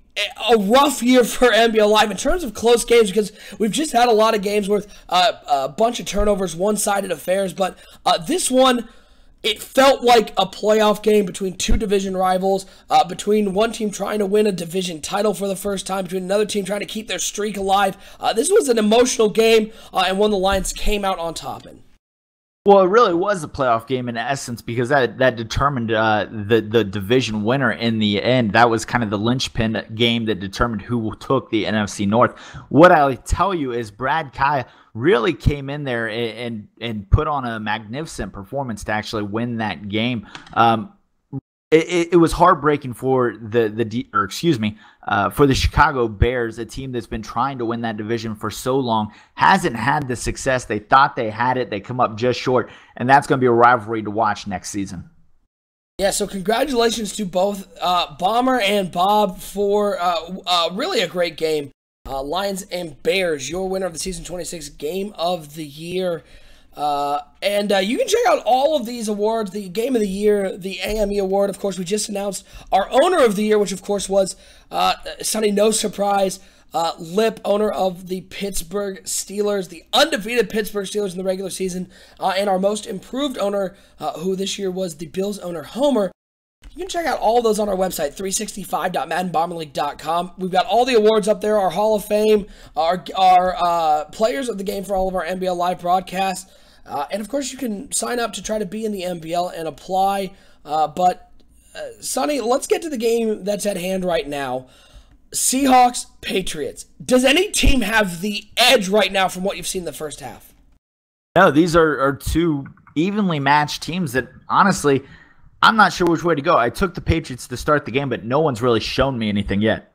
Speaker 3: rough year for NBL Live in terms of close games because we've just had a lot of games with a bunch of turnovers, one-sided affairs. But this one, it felt like a playoff game between 2 division rivals, between one team trying to win a division title for the first time, between another team trying to keep their streak alive. This was an emotional game, and one the Lions came out on top in.
Speaker 4: Well, it really was a playoff game in essence because that determined the division winner in the end. That was kind of the linchpin game that determined who took the NFC North. What I'll tell you is Brad Kaya really came in there and put on a magnificent performance to actually win that game. It was heartbreaking for for the Chicago Bears, a team that's been trying to win that division for so long, hasn't had the success. They thought they had it. They come up just short, and that's going to be a rivalry to watch next season.
Speaker 3: Yeah, so congratulations to both Bomber and Bob for really a great game. Lions and Bears, your winner of the Season 26 Game of the Year. And you can check out all of these awards, the Game of the Year, the AME Award. Of course, we just announced our Owner of the Year, which of course was Sonny, no surprise, Lip, owner of the Pittsburgh Steelers, the undefeated Pittsburgh Steelers in the regular season, and our most improved owner, who this year was the Bills owner, Homer. You can check out all of those on our website, 365.maddenbomberleague.com. We've got all the awards up there, our Hall of Fame, our players of the game for all of our NBL live broadcasts. And, of course, you can sign up to try to be in the NBL and apply. But, Sonny, let's get to the game that's at hand right now. Seahawks, Patriots. Does any team have the edge right now from what you've seen in the first half?
Speaker 4: No, these are two evenly matched teams that, honestly, I'm not sure which way to go. I took the Patriots to start the game, but no one's really shown me anything yet.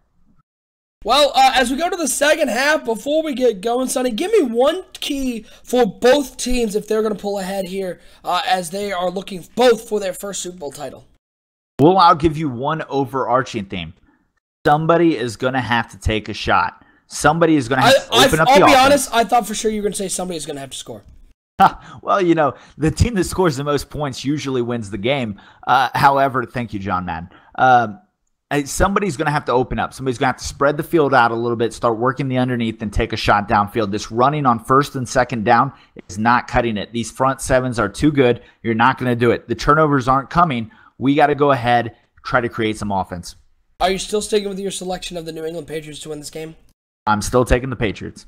Speaker 3: Well, as we go to the second half, before we get going, Sonny, give me one key for both teams if they're going to pull ahead here as they are looking both for their first Super Bowl title.
Speaker 4: Well, I'll give you one overarching theme. Somebody is going to have to take a shot. Somebody is going to have to open up the offense.
Speaker 3: I'll be honest, I thought for sure you were going to say somebody's going to have to score.
Speaker 4: Well, you know, the team that scores the most points usually wins the game. However, thank you, John Madden. Somebody's going to have to open up. Somebody's going to have to spread the field out a little bit, start working the underneath, and take a shot downfield. This running on first and second down is not cutting it. These front sevens are too good. You're not going to do it. The turnovers aren't coming. We got to go ahead, try to create some offense.
Speaker 3: Are you still sticking with your selection of the New England Patriots to win this game?
Speaker 4: I'm still taking the Patriots.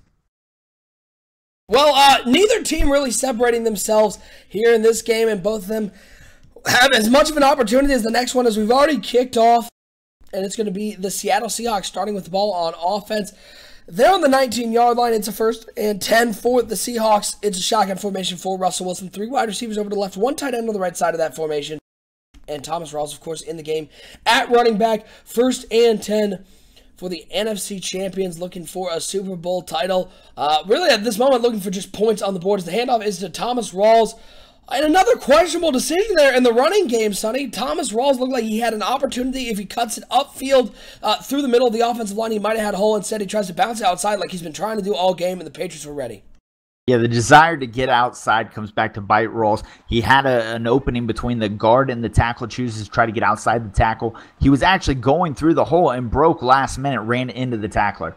Speaker 3: Well, neither team really separating themselves here in this game, and both of them have as much of an opportunity as the next one as we've already kicked off. And it's going to be the Seattle Seahawks starting with the ball on offense. They're on the 19-yard line. It's a 1st and 10 for the Seahawks. It's a shotgun formation for Russell Wilson. 3 wide receivers over to the left, 1 tight end on the right side of that formation. And Thomas Rawls, of course, in the game at running back. 1st and 10 for the NFC champions looking for a Super Bowl title. Really, at this moment, looking for just points on the board as the handoff is to Thomas Rawls. And another questionable decision there in the running game, Sonny. Thomas Rawls looked like he had an opportunity. If he cuts it upfield through the middle of the offensive line, he might have had a hole. Instead, he tries to bounce it outside like he's been trying to do all game, and the Patriots were ready.
Speaker 4: Yeah, the desire to get outside comes back to bite Rawls. He had an opening between the guard and the tackle, chooses to try to get outside the tackle. He was actually going through the hole and broke last minute, ran into the tackler.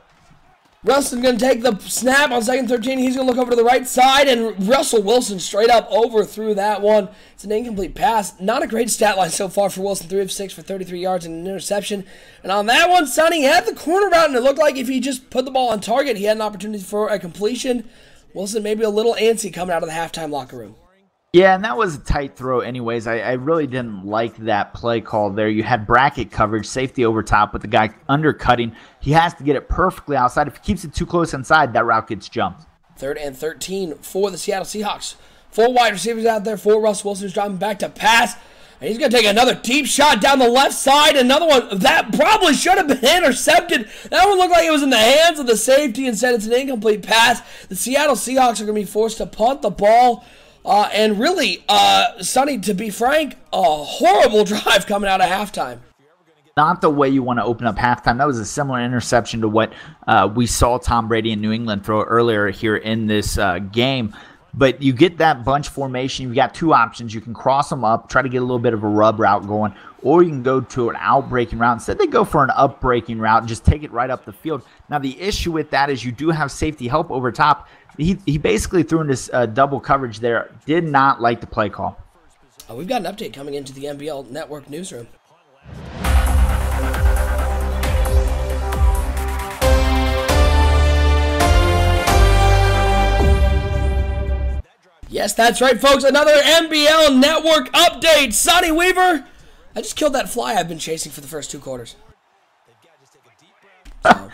Speaker 3: Russell's going to take the snap on 2nd 13. He's going to look over to the right side, and Russell Wilson straight up overthrew that one. It's an incomplete pass. Not a great stat line so far for Wilson. 3 of 6 for 33 yards and an interception. And on that one, Sonny had the corner route, and it looked like if he just put the ball on target, he had an opportunity for a completion. Wilson maybe a little antsy coming out of the halftime locker room.
Speaker 4: Yeah, and that was a tight throw anyways. I really didn't like that play call there. You had bracket coverage, safety over top with the guy undercutting. He has to get it perfectly outside. If he keeps it too close inside, that route gets jumped.
Speaker 3: 3rd and 13 for the Seattle Seahawks. 4 wide receivers out there for Russell Wilson, who's driving back to pass. And he's going to take another deep shot down the left side. Another one that probably should have been intercepted. That one looked like it was in the hands of the safety. Instead, it's an incomplete pass. The Seattle Seahawks are going to be forced to punt the ball. And really, Sonny, to be frank, a horrible drive coming out of halftime.
Speaker 4: Not the way you want to open up halftime. That was a similar interception to what we saw Tom Brady in New England throw earlier here in this game. But you get that bunch formation. You've got 2 options. You can cross them up, try to get a little bit of a rub route going, or you can go to an out-breaking route. Instead, they go for an up-breaking route and just take it right up the field. Now, the issue with that is you do have safety help over top. He basically threw in this double coverage there. Did not like the play call.
Speaker 3: We've got an update coming into the NBL Network newsroom. Yeah, Yes, that's right, folks. Another NBL Network update. Sonny Weaver, I just killed that fly I've been chasing for the first 2 quarters. So,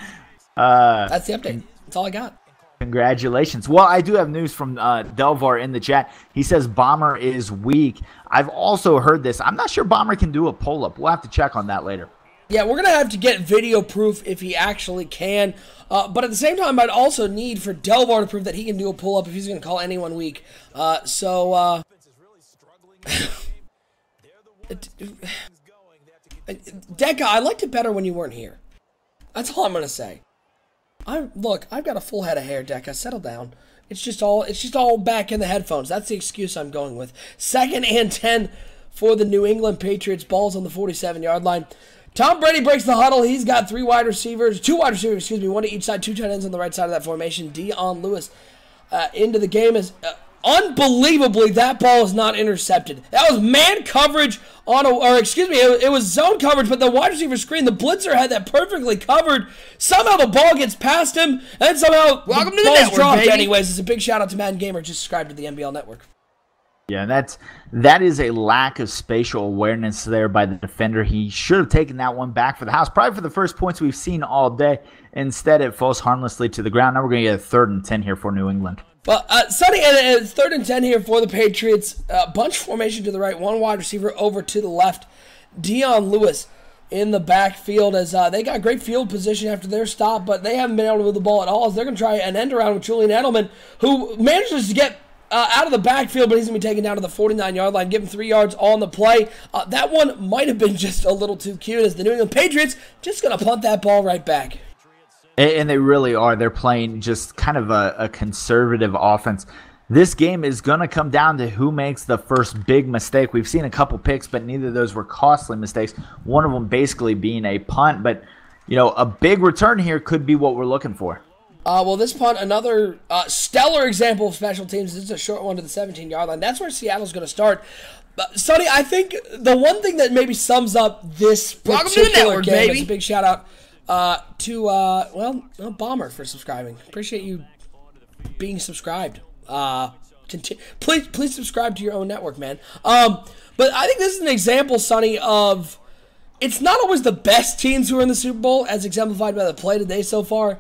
Speaker 3: that's the update. That's all I got.
Speaker 4: Congratulations. Well, I do have news from Delvar in the chat. He says Bomber is weak. I've also heard this. I'm not sure Bomber can do a pull-up. We'll have to check on that later.
Speaker 3: Yeah, we're going to have to get video proof if he actually can. But at the same time, I'd also need for Delvar to prove that he can do a pull-up if he's going to call anyone weak. Decca, I liked it better when you weren't here. That's all I'm going to say. Look, I've got a full head of hair, Decca. Settle down. It's just all back in the headphones. That's the excuse I'm going with. 2nd and 10 for the New England Patriots. Ball's on the 47-yard line. Tom Brady breaks the huddle. He's got 2 wide receivers, one to each side, 2 tight ends on the right side of that formation. Dion Lewis into the game is unbelievably, that ball is not intercepted. That was man coverage it was zone coverage, but the wide receiver screen, the blitzer had that perfectly covered. Somehow the ball gets past him, and somehow
Speaker 7: welcome
Speaker 3: the
Speaker 7: to the
Speaker 3: ball's
Speaker 7: network,
Speaker 3: dropped
Speaker 7: baby.
Speaker 3: anyways. It's a big shout out to Madden Gamer, just subscribed to the NBL Network.
Speaker 4: Yeah, that is a lack of spatial awareness there by the defender. He should have taken that one back for the house, probably for the first points we've seen all day. Instead, it falls harmlessly to the ground. Now we're going to get a 3rd and 10 here for New England.
Speaker 3: Well, Sonny, and 3rd and 10 here for the Patriots. Bunch formation to the right, 1 wide receiver over to the left. Dion Lewis in the backfield as they got great field position after their stop, but they haven't been able to move the ball at all. As they're going to try an end around with Julian Edelman, who manages to get out of the backfield, but he's going to be taken down to the 49-yard line, give him 3 yards on the play. That one might have been just a little too cute as the New England Patriots just going to punt that ball right back.
Speaker 4: And they really are. They're playing just kind of a conservative offense. This game is going to come down to who makes the first big mistake. We've seen a couple picks, but neither of those were costly mistakes. One of them basically being a punt. But, a big return here could be what we're looking for.
Speaker 3: Well, this punt, another stellar example of special teams. This is a short one to the 17-yard line. That's where Seattle's going to start. Sonny, I think the one thing that maybe sums up this particular game, baby, is a big shout-out to Bomber for subscribing. Appreciate you being subscribed. Please subscribe to your own network, man. But I think this is an example, Sonny, of it's not always the best teams who are in the Super Bowl, as exemplified by the play today so far,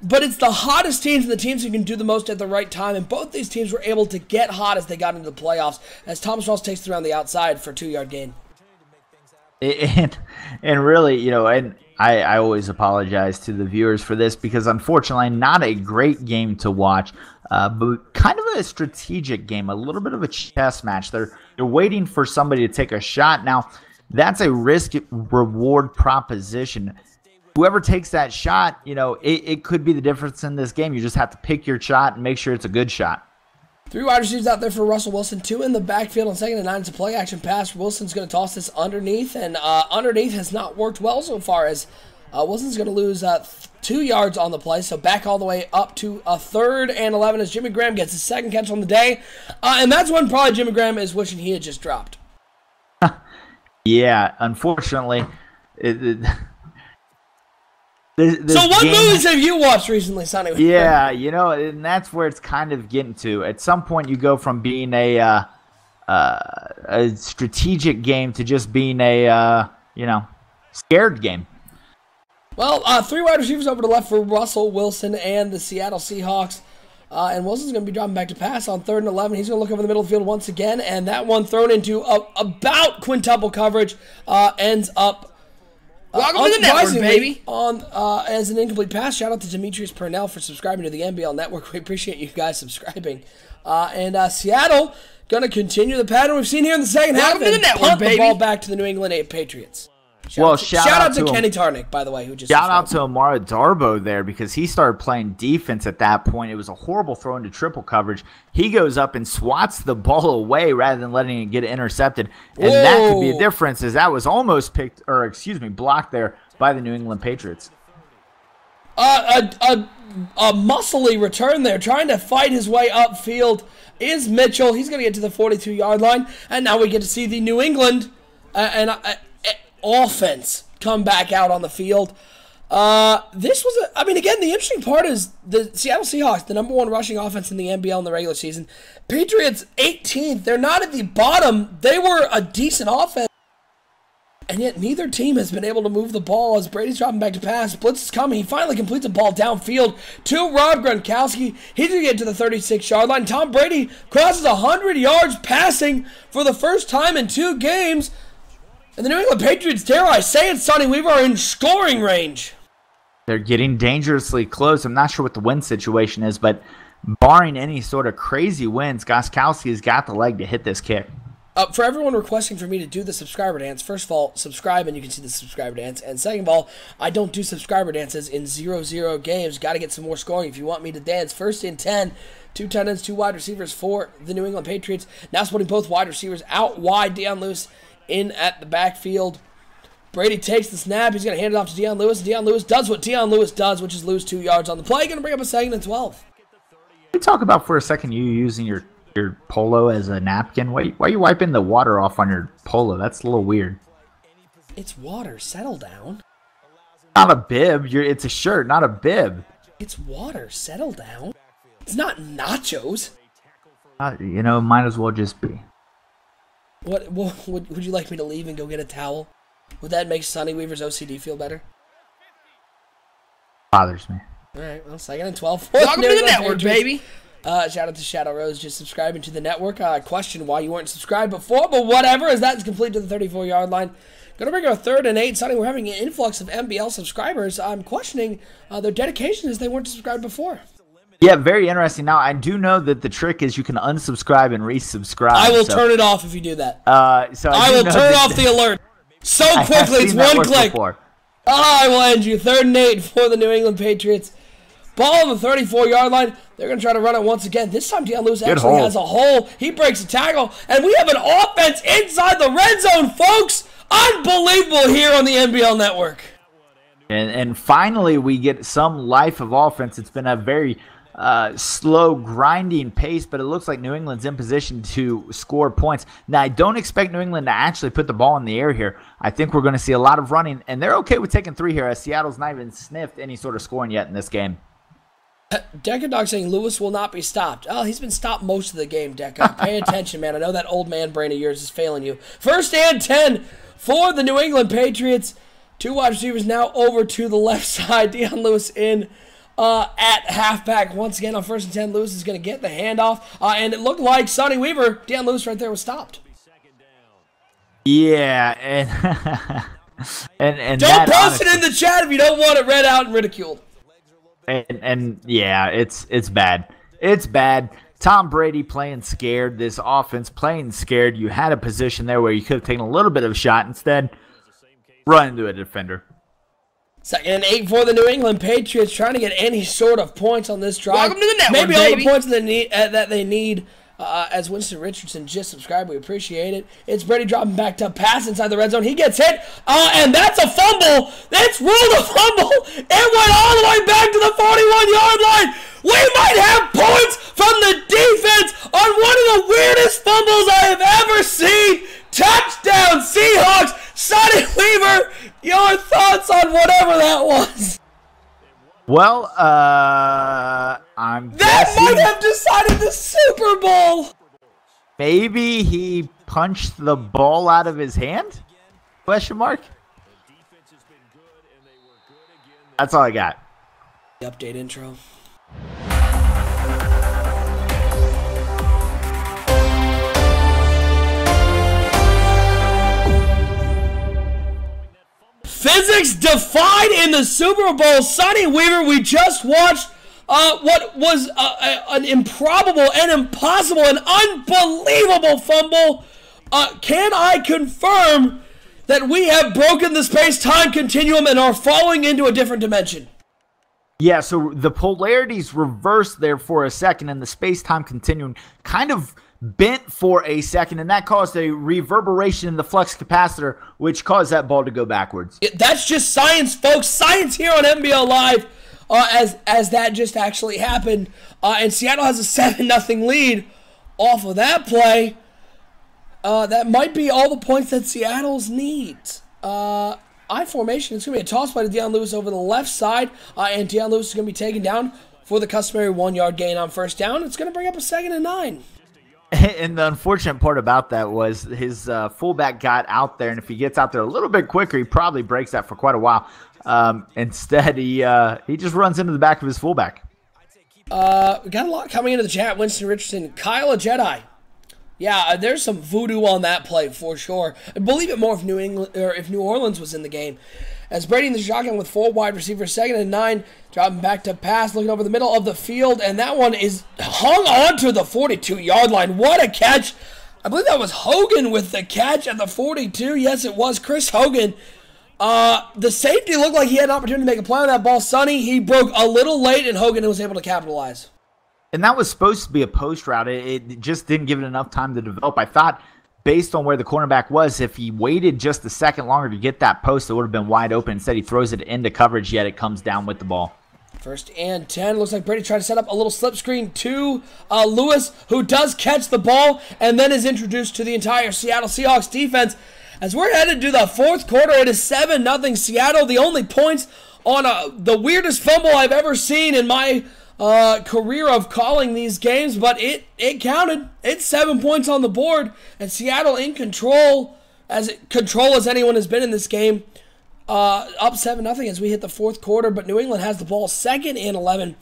Speaker 3: but it's the hottest teams and the teams who can do the most at the right time, and both these teams were able to get hot as they got into the playoffs, as Thomas Ross takes it around the outside for a 2-yard gain.
Speaker 4: And really, and I always apologize to the viewers for this because, unfortunately, not a great game to watch, but kind of a strategic game, a little bit of a chess match. They're waiting for somebody to take a shot. Now, that's a risk-reward proposition. Whoever takes that shot, it could be the difference in this game. You just have to pick your shot and make sure it's a good shot.
Speaker 3: 3 wide receivers out there for Russell Wilson. 2 in the backfield on 2nd and 9. It's a play-action pass. Wilson's going to toss this underneath, and underneath has not worked well so far as Wilson's going to lose 2 yards on the play, so back all the way up to a 3rd and 11 as Jimmy Graham gets his 2nd catch on the day. And that's when probably Jimmy Graham is wishing he had just dropped.
Speaker 4: Yeah, unfortunately.
Speaker 3: So what movies have you watched recently, Sonny?
Speaker 4: Yeah, and that's where it's kind of getting to. At some point, you go from being a strategic game to just being a, scared game.
Speaker 3: Well, 3 wide receivers over to the left for Russell Wilson and the Seattle Seahawks. And Wilson's going to be dropping back to pass on 3rd and 11. He's going to look over the middle of the field once again, and that one thrown into about quintuple coverage ends up
Speaker 7: welcome to the network, baby.
Speaker 3: On as an incomplete pass. Shout out to Demetrius Purnell for subscribing to the NBL Network. We appreciate you guys subscribing. And Seattle going to continue the pattern we've seen here in the second half and punt the ball back to the New England Patriots. Shout out to Kenny Tarnick, by the way, who just
Speaker 4: shout out to Amara Darbo there because he started playing defense at that point. It was a horrible throw into triple coverage. He goes up and swats the ball away rather than letting it get intercepted, and that could be a difference as that was almost blocked there by the New England Patriots.
Speaker 3: A muscly return there, trying to fight his way upfield is Mitchell. He's going to get to the 42-yard line, and now we get to see the New England offense come back out on the field. This was I mean, again, the interesting part is the Seattle Seahawks, the #1 rushing offense in the NBL in the regular season. Patriots 18th. They're not at the bottom. They were a decent offense. And yet neither team has been able to move the ball as Brady's dropping back to pass. Blitz is coming. He finally completes a ball downfield to Rob Gronkowski. He's going to get to the 36-yard line. Tom Brady crosses 100 yards passing for the first time in 2 games. And the New England Patriots, dare I say it, Sonny Weaver, are in scoring range.
Speaker 4: They're getting dangerously close. I'm not sure what the win situation is, but barring any sort of crazy wins, Gronkowski has got the leg to hit this kick.
Speaker 3: For everyone requesting for me to do the subscriber dance, first of all, subscribe and you can see the subscriber dance. And second of all, I don't do subscriber dances in 0-0 games. Got to get some more scoring if you want me to dance. 1st and 10, 2 tight ends, 2 wide receivers for the New England Patriots. Now splitting both wide receivers out wide. Deion Lewis in at the backfield. Brady takes the snap. He's going to hand it off to Deion Lewis. Deion Lewis does what Deion Lewis does, which is lose 2 yards on the play. Going to bring up a 2nd and 12.
Speaker 4: Can we talk about for a second you using your polo as a napkin? Why are you wiping the water off on your polo? That's a little weird.
Speaker 3: It's water. Settle down.
Speaker 4: Not a bib. It's a shirt, not a bib.
Speaker 3: It's water. Settle down. It's not nachos.
Speaker 4: Might as well just be.
Speaker 3: What would you like me to leave and go get a towel? Would that make Sonny Weaver's OCD feel better?
Speaker 4: Bothers me.
Speaker 3: All right, well, 2nd and 12.
Speaker 7: Welcome to the network, baby.
Speaker 3: Shout out to Shadow Rose just subscribing to the network. I question why you weren't subscribed before, but whatever, as that's complete to the 34-yard line. Going to bring up a 3rd and 8. Sonny, we're having an influx of MBL subscribers. I'm questioning their dedication as they weren't subscribed before.
Speaker 4: Yeah, very interesting. Now, I do know that the trick is you can unsubscribe and resubscribe.
Speaker 3: I will turn it off if you do that.
Speaker 4: So
Speaker 3: I will turn off the alert so quickly. It's one click. I will end you. 3rd and 8 for the New England Patriots. Ball on the 34-yard line. They're going to try to run it once again. This time, Deion Lewis actually has a hole. He breaks a tackle, and we have an offense inside the red zone, folks. Unbelievable here on the NBL Network.
Speaker 4: And finally, we get some life of offense. It's been a very slow, grinding pace, but it looks like New England's in position to score points. Now, I don't expect New England to actually put the ball in the air here. I think we're going to see a lot of running, and they're okay with taking 3 here, as Seattle's not even sniffed any sort of scoring yet in this game.
Speaker 3: Decker Dog saying Lewis will not be stopped. Oh, he's been stopped most of the game, Decker. Pay attention, man. I know that old man brain of yours is failing you. 1st and 10 for the New England Patriots. 2 wide receivers now over to the left side. Deion Lewis in at halfback. Once again on 1st and 10, Lewis is going to get the handoff. And it looked like Sonny Weaver, Deion Lewis right there was stopped.
Speaker 4: Yeah, and
Speaker 3: don't post it in the chat if you don't want it read out and ridiculed.
Speaker 4: And yeah, it's bad. It's bad. Tom Brady playing scared. This offense playing scared. You had a position there where you could have taken a little bit of a shot. Instead, run into a defender.
Speaker 3: 2nd and 8 for the New England Patriots, trying to get any sort of points on this drive.
Speaker 7: Welcome to the network,
Speaker 3: Maybe
Speaker 7: baby.
Speaker 3: all the points that they need. As Winston Richardson just subscribed, we appreciate it. It's Brady dropping back to pass inside the red zone. He gets hit, and that's a fumble. That's ruled a fumble. It went all the way back to the 41-yard line. We might have points from the defense on one of the weirdest fumbles I have ever seen. Touchdown, Seahawks. Sonny Weaver, your thoughts on whatever that was?
Speaker 4: Well,
Speaker 3: That might have decided the Super Bowl.
Speaker 4: Maybe he punched the ball out of his hand? Question mark? That's all I got.
Speaker 3: The update intro. Physics defied in the Super Bowl. Sonny Weaver, we just watched what was an improbable and impossible and unbelievable fumble. Can I confirm that we have broken the space-time continuum and are falling into a different dimension?
Speaker 4: Yeah, so the polarities reversed there for a second, and the space-time continuum kind of bent for a second, and that caused a reverberation in the flux capacitor, which caused that ball to go backwards.
Speaker 3: That's just science, folks. Science here on NBL Live, as that just actually happened. And Seattle has a 7-0 lead off of that play. That might be all the points that Seattle's needs. I formation. It's going to be a toss play to Deion Lewis over the left side, and Deion Lewis is going to be taken down for the customary 1-yard gain on first down. It's going to bring up a 2nd and 9.
Speaker 4: And the unfortunate part about that was his fullback got out there, and if he gets out there a little bit quicker, he probably breaks that for quite a while. Instead, he just runs into the back of his fullback.
Speaker 3: We got a lot coming into the chat. Winston Richardson, Kyle a Jedi. Yeah, there's some voodoo on that play for sure. I believe it more if New Orleans was in the game. As Brady in the shotgun with 4 wide receivers, 2nd and 9, dropping back to pass, looking over the middle of the field, and that one is hung on to the 42-yard line. What a catch. I believe that was Hogan with the catch at the 42. Yes, it was Chris Hogan. The safety looked like he had an opportunity to make a play on that ball. Sonny, he broke a little late, and Hogan was able to capitalize.
Speaker 4: And that was supposed to be a post route. It just didn't give it enough time to develop. I thought, based on where the cornerback was, if he waited just a second longer to get that post, it would have been wide open. Instead, he throws it into coverage, yet it comes down with the ball.
Speaker 3: 1st and 10. Looks like Brady tried to set up a little slip screen to Lewis, who does catch the ball and then is introduced to the entire Seattle Seahawks defense. As we're headed to the 4th quarter, it is 7-0 Seattle. The only points on the weirdest fumble I've ever seen in my career of calling these games, but it counted. It's 7 points on the board, and Seattle in control as anyone has been in this game. Up 7-0 as we hit the 4th quarter, but New England has the ball, 2nd and 11.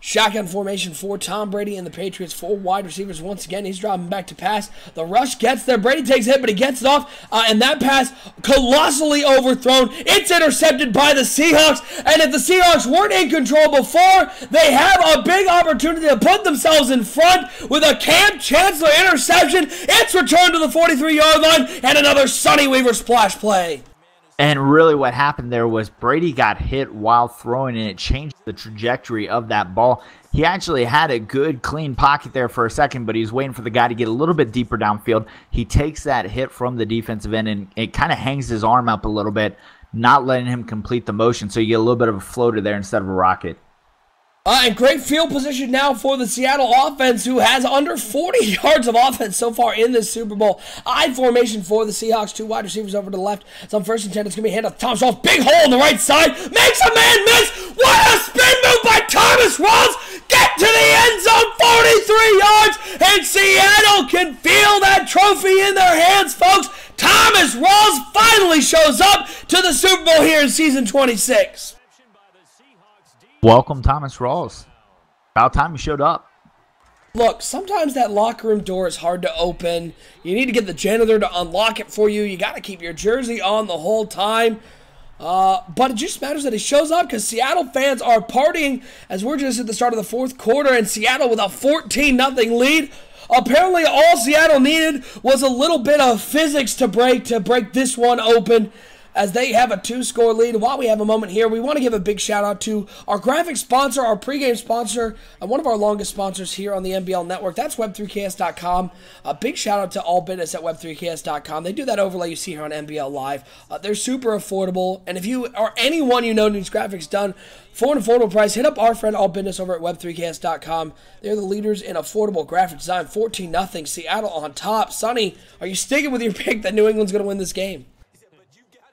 Speaker 3: Shotgun formation for Tom Brady and the Patriots. 4 wide receivers once again. He's dropping back to pass. The rush gets there. Brady takes a hit, but he gets it off. And that pass colossally overthrown. It's intercepted by the Seahawks. And if the Seahawks weren't in control before, they have a big opportunity to put themselves in front with a Cam Chancellor interception. It's returned to the 43-yard line and another Sonny Weaver splash play.
Speaker 4: And really what happened there was Brady got hit while throwing, and it changed the trajectory of that ball. He actually had a good, clean pocket there for a second, but he was waiting for the guy to get a little bit deeper downfield. He takes that hit from the defensive end, and it kind of hangs his arm up a little bit, not letting him complete the motion, so you get a little bit of a floater there instead of a rocket.
Speaker 3: And great field position now for the Seattle offense, who has under 40 yards of offense so far in this Super Bowl. I formation for the Seahawks, 2 wide receivers over to the left. It's on 1st and 10. It's going to be a hand off Thomas Rawls. Big hole on the right side. Makes a man miss. What a spin move by Thomas Rawls. Get to the end zone, 43 yards. And Seattle can feel that trophy in their hands, folks. Thomas Rawls finally shows up to the Super Bowl here in season 26.
Speaker 4: Welcome, Thomas Rawls. About time you showed up.
Speaker 3: Look, sometimes that locker room door is hard to open. You need to get the janitor to unlock it for you. You got to keep your jersey on the whole time. But it just matters that he shows up because Seattle fans are partying as we're just at the start of the 4th quarter, and Seattle with a 14-0 lead. Apparently all Seattle needed was a little bit of physics to break this one open, as they have a 2-score lead. While we have a moment here, we want to give a big shout out to our graphic sponsor, our pregame sponsor, and one of our longest sponsors here on the NBL Network. That's web3ks.com. A big shout out to all business at web3ks.com. They do that overlay you see here on NBL Live. They're super affordable, and if you or anyone you know needs graphics done for an affordable price, hit up our friend All Business over at web3ks.com. They're the leaders in affordable graphic design. 14-0, Seattle on top. Sonny, are you sticking with your pick that New England's going to win this game?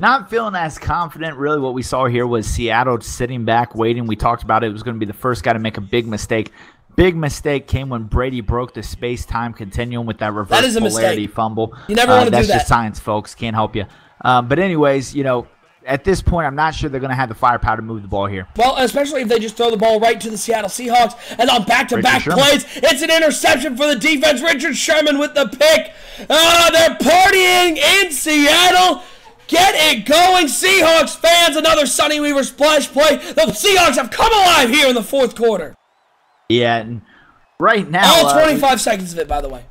Speaker 4: Not feeling as confident. Really what we saw here was Seattle sitting back, waiting. We talked about it was going to be the first guy to make a big mistake. Big mistake came when Brady broke the space-time continuum with that reverse polarity fumble.
Speaker 3: You never want to do that.
Speaker 4: That's just science, folks. Can't help you. But anyways, you know, at this point, I'm not sure they're going to have the firepower to move the ball here.
Speaker 3: Well, especially if they just throw the ball right to the Seattle Seahawks, and on back-to-back plays, it's an interception for the defense. Richard Sherman with the pick. They're partying in Seattle. Get it going, Seahawks fans. Another Sonny Weaver splash play. The Seahawks have come alive here in the 4th quarter.
Speaker 4: Yeah, and right now...
Speaker 3: All 25 seconds of it, by the way.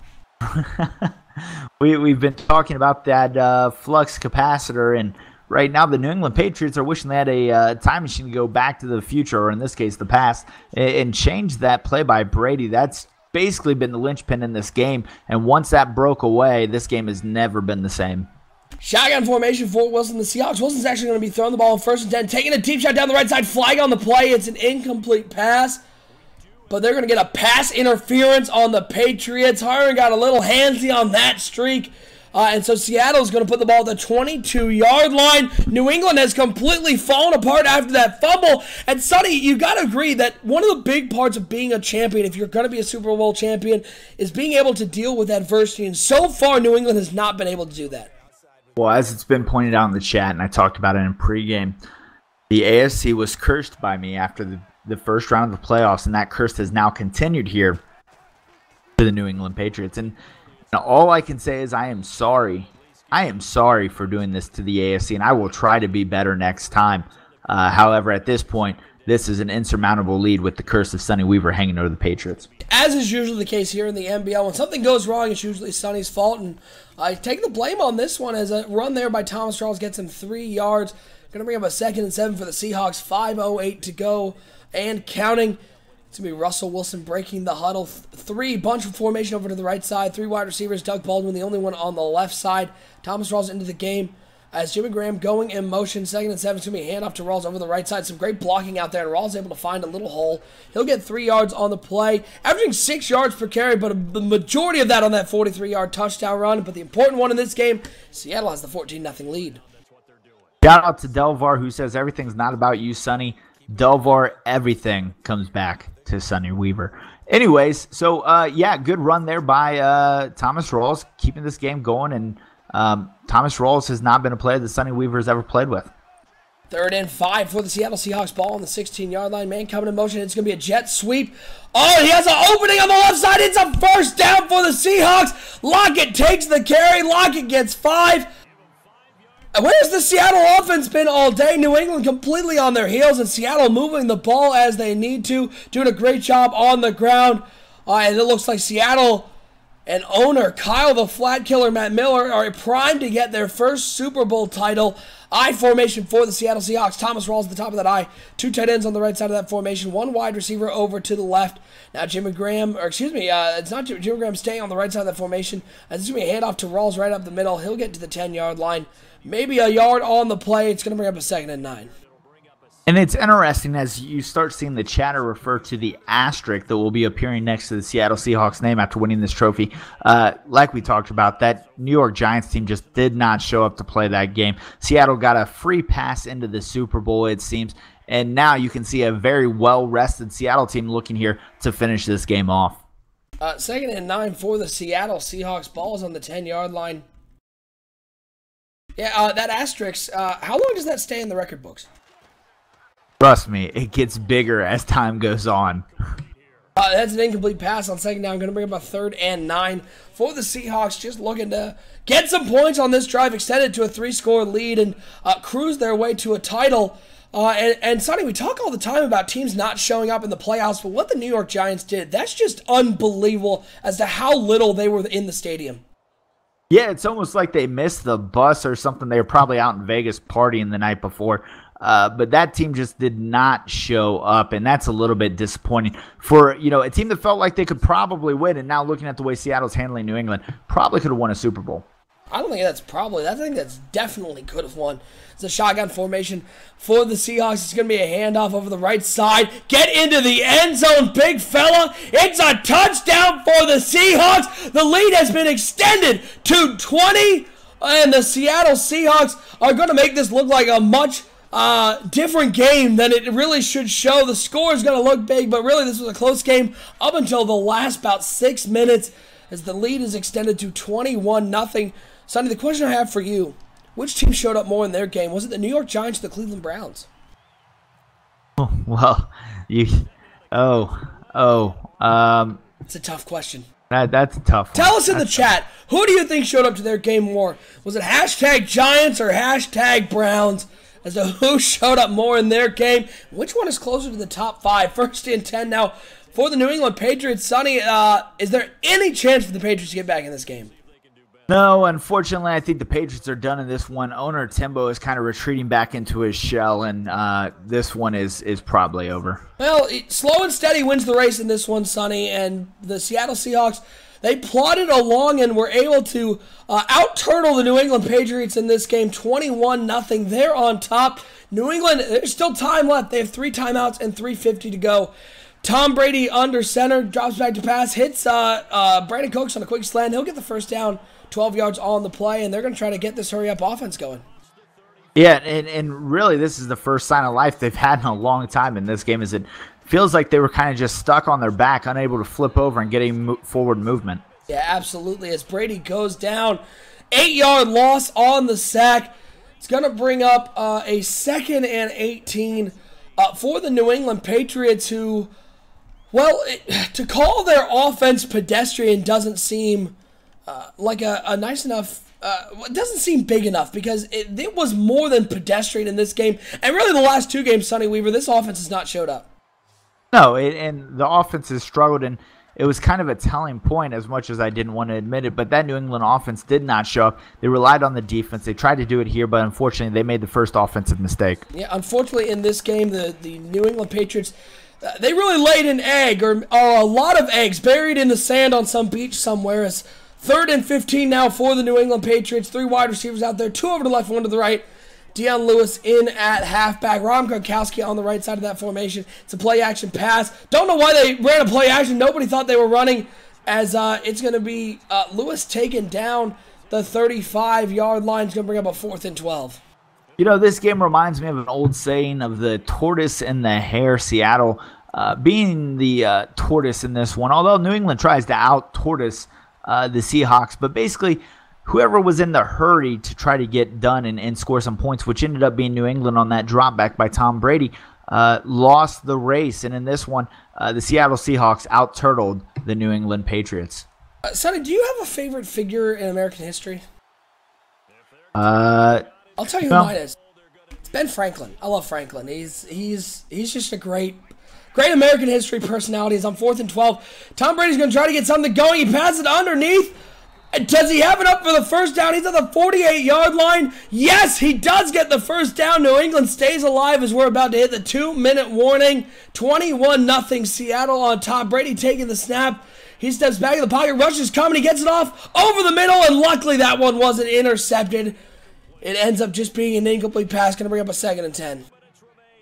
Speaker 4: We've been talking about that flux capacitor, and right now the New England Patriots are wishing they had a time machine to go back to the future, or in this case, the past, and change that play by Brady. That's basically been the linchpin in this game, and once that broke away, this game has never been the same.
Speaker 3: Shotgun formation for Wilson. The Seahawks. Wilson's actually going to be throwing the ball on 1st and 10, taking a deep shot down the right side, flag on the play. It's an incomplete pass, but they're going to get a pass interference on the Patriots. Harden got a little handsy on that streak. And so Seattle's going to put the ball at the 22-yard line. New England has completely fallen apart after that fumble. And Sonny, you got to agree that one of the big parts of being a champion, if you're going to be a Super Bowl champion, is being able to deal with adversity. And so far, New England has not been able to do that.
Speaker 4: Well, as it's been pointed out in the chat, and I talked about it in pregame, the AFC was cursed by me after the first round of the playoffs, and that curse has now continued here to the New England Patriots. And all I can say is I am sorry. I am sorry for doing this to the AFC, and I will try to be better next time. However, at this point, this is an insurmountable lead with the curse of Sonny Weaver hanging over the Patriots. As
Speaker 3: is usually the case here in the NBL, when something goes wrong, it's usually Sonny's fault, and I take the blame on this one as a run there by Thomas Rawls gets him 3 yards. Going to bring up a 2nd and 7 for the Seahawks, 5:08 to go and counting. It's going to be Russell Wilson breaking the huddle. Bunch of formation over to the right side. 3 wide receivers. Doug Baldwin, the only one on the left side. Thomas Rawls into the game as Jimmy Graham going in motion. 2nd and 7. It's going to be a handoff to Rawls over the right side. Some great blocking out there, and Rawls able to find a little hole. He'll get 3 yards on the play, averaging 6 yards per carry, but the majority of that on that 43-yard touchdown run. But the important one in this game, Seattle has the 14-0 lead.
Speaker 4: Shout out to Delvar, who says everything's not about you, Sonny. Delvar, everything comes back to Sonny Weaver. Anyways, so yeah, good run there by Thomas Rawls, keeping this game going. And Thomas Rawls has not been a player that Sonny Weaver has ever played with.
Speaker 3: 3rd and 5 for the Seattle Seahawks. Ball on the 16-yard line. Man coming in motion. It's going to be a jet sweep. Oh, he has an opening on the left side. It's a first down for the Seahawks. Lockett takes the carry. Lockett gets 5. Where's the Seattle offense been all day? New England completely on their heels, and Seattle moving the ball as they need to, doing a great job on the ground. And it looks like Seattle and owner Kyle the Flat Killer Matt Miller are primed to get their first Super Bowl title. I formation for the Seattle Seahawks. Thomas Rawls at the top of that I. 2 tight ends on the right side of that formation. 1 wide receiver over to the left. Now Jimmy Graham, or excuse me, it's not Jimmy Graham staying on the right side of that formation. This is going to be a handoff to Rawls right up the middle. He'll get to the 10-yard line. Maybe a yard on the play. It's going to bring up a 2nd and 9.
Speaker 4: And it's interesting as you start seeing the chatter refer to the asterisk that will be appearing next to the Seattle Seahawks name after winning this trophy. Like we talked about, that New York Giants team just did not show up to play that game. Seattle got a free pass into the Super Bowl, it seems. And now you can see a very well-rested Seattle team looking here to finish this game off.
Speaker 3: 2nd and 9 for the Seattle Seahawks. Ball's on the 10-yard line. Yeah, that asterisk, how long does that stay in the record books?
Speaker 4: Trust me, it gets bigger as time goes on.
Speaker 3: That's an incomplete pass on 2nd down. Going to bring up a 3rd and 9 for the Seahawks. Just looking to get some points on this drive, extended to a 3-score lead, and cruise their way to a title. And Sonny, we talk all the time about teams not showing up in the playoffs, but what the New York Giants did, that's just unbelievable as to how little they were in the stadium.
Speaker 4: Yeah, it's almost like they missed the bus or something. They were probably out in Vegas partying the night before. But that team just did not show up, and that's a little bit disappointing for, a team that felt like they could probably win, and now looking at the way Seattle's handling New England, probably could have won a Super Bowl.
Speaker 3: I don't think that's probably. I think that's definitely could have won. It's a shotgun formation for the Seahawks. It's going to be a handoff over the right side. Get into the end zone, big fella. It's a touchdown for the Seahawks. The lead has been extended to 20, and the Seattle Seahawks are going to make this look like a much different game than it really should show. The score is going to look big, but really this was a close game up until the last about 6 minutes as the lead is extended to 21-0. Sonny, the question I have for you, which team showed up more in their game? Was it the New York Giants or the Cleveland Browns?
Speaker 4: Oh, well, it's
Speaker 3: a tough question.
Speaker 4: That's a tough one.
Speaker 3: Tell us in the chat, who do you think showed up to their game more? Was it hashtag Giants or hashtag Browns? As to who showed up more in their game? Which one is closer to the top 5? 1st and 10 now for the New England Patriots. Sonny, is there any chance for the Patriots to get back in this game?
Speaker 4: No, unfortunately, I think the Patriots are done in this one. Owner Timbo is kind of retreating back into his shell, and this one is probably over.
Speaker 3: Well, slow and steady wins the race in this one, Sonny, and the Seattle Seahawks, they plodded along and were able to out-turtle the New England Patriots in this game, 21-0. They're on top. New England, there's still time left. They have 3 timeouts and 3:50 to go. Tom Brady under center, drops back to pass, hits Brandon Cooks on a quick slant. He'll get the first down 12 yards on the play, and they're going to try to get this hurry-up offense going.
Speaker 4: Yeah, and really this is the first sign of life they've had in a long time in this game. Is it feels like they were kind of just stuck on their back, unable to flip over and get any forward movement.
Speaker 3: Yeah, absolutely. As Brady goes down, 8-yard loss on the sack. It's going to bring up a 2nd and 18 for the New England Patriots, who, well, to call their offense pedestrian doesn't seem like a nice enough. It doesn't seem big enough, because it was more than pedestrian in this game. And really the last 2 games, Sonny Weaver, this offense has not showed up.
Speaker 4: No, and the offense has struggled, and it was kind of a telling point, as much as I didn't want to admit it, but that New England offense did not show up. They relied on the defense. They tried to do it here, but unfortunately they made the first offensive mistake.
Speaker 3: Yeah, unfortunately in this game, the New England Patriots, they really laid an egg, or a lot of eggs, buried in the sand on some beach somewhere. As 3rd and 15 now for the New England Patriots. 3 wide receivers out there, 2 over to the left, 1 to the right. Deion Lewis in at halfback. Rob Gronkowski on the right side of that formation. It's a play-action pass. Don't know why they ran a play-action. Nobody thought they were running, as it's going to be Lewis taken down the 35-yard line. It's going to bring up a 4th and 12.
Speaker 4: You know, this game reminds me of an old saying of the tortoise and the hare. Seattle being the tortoise in this one, although New England tries to out-tortoise the Seahawks. But basically, whoever was in the hurry to try to get done and score some points, which ended up being New England on that drop back by Tom Brady, lost the race. And in this one, the Seattle Seahawks out-turtled the New England Patriots.
Speaker 3: Sonny, do you have a favorite figure in American history?
Speaker 4: I'll
Speaker 3: tell you who mine is. It's Ben Franklin. I love Franklin. He's just a great American history personality. As on 4th and 12, Tom Brady's going to try to get something going. He passes it underneath. Does he have it up for the first down? He's at the 48-yard line. Yes, he does get the first down. New England stays alive as we're about to hit the 2-minute warning. 21-0 Seattle on top. Brady taking the snap. He steps back in the pocket. Rush is coming. He gets it off over the middle, and luckily that one wasn't intercepted. It ends up just being an incomplete pass. Going to bring up a 2nd and 10.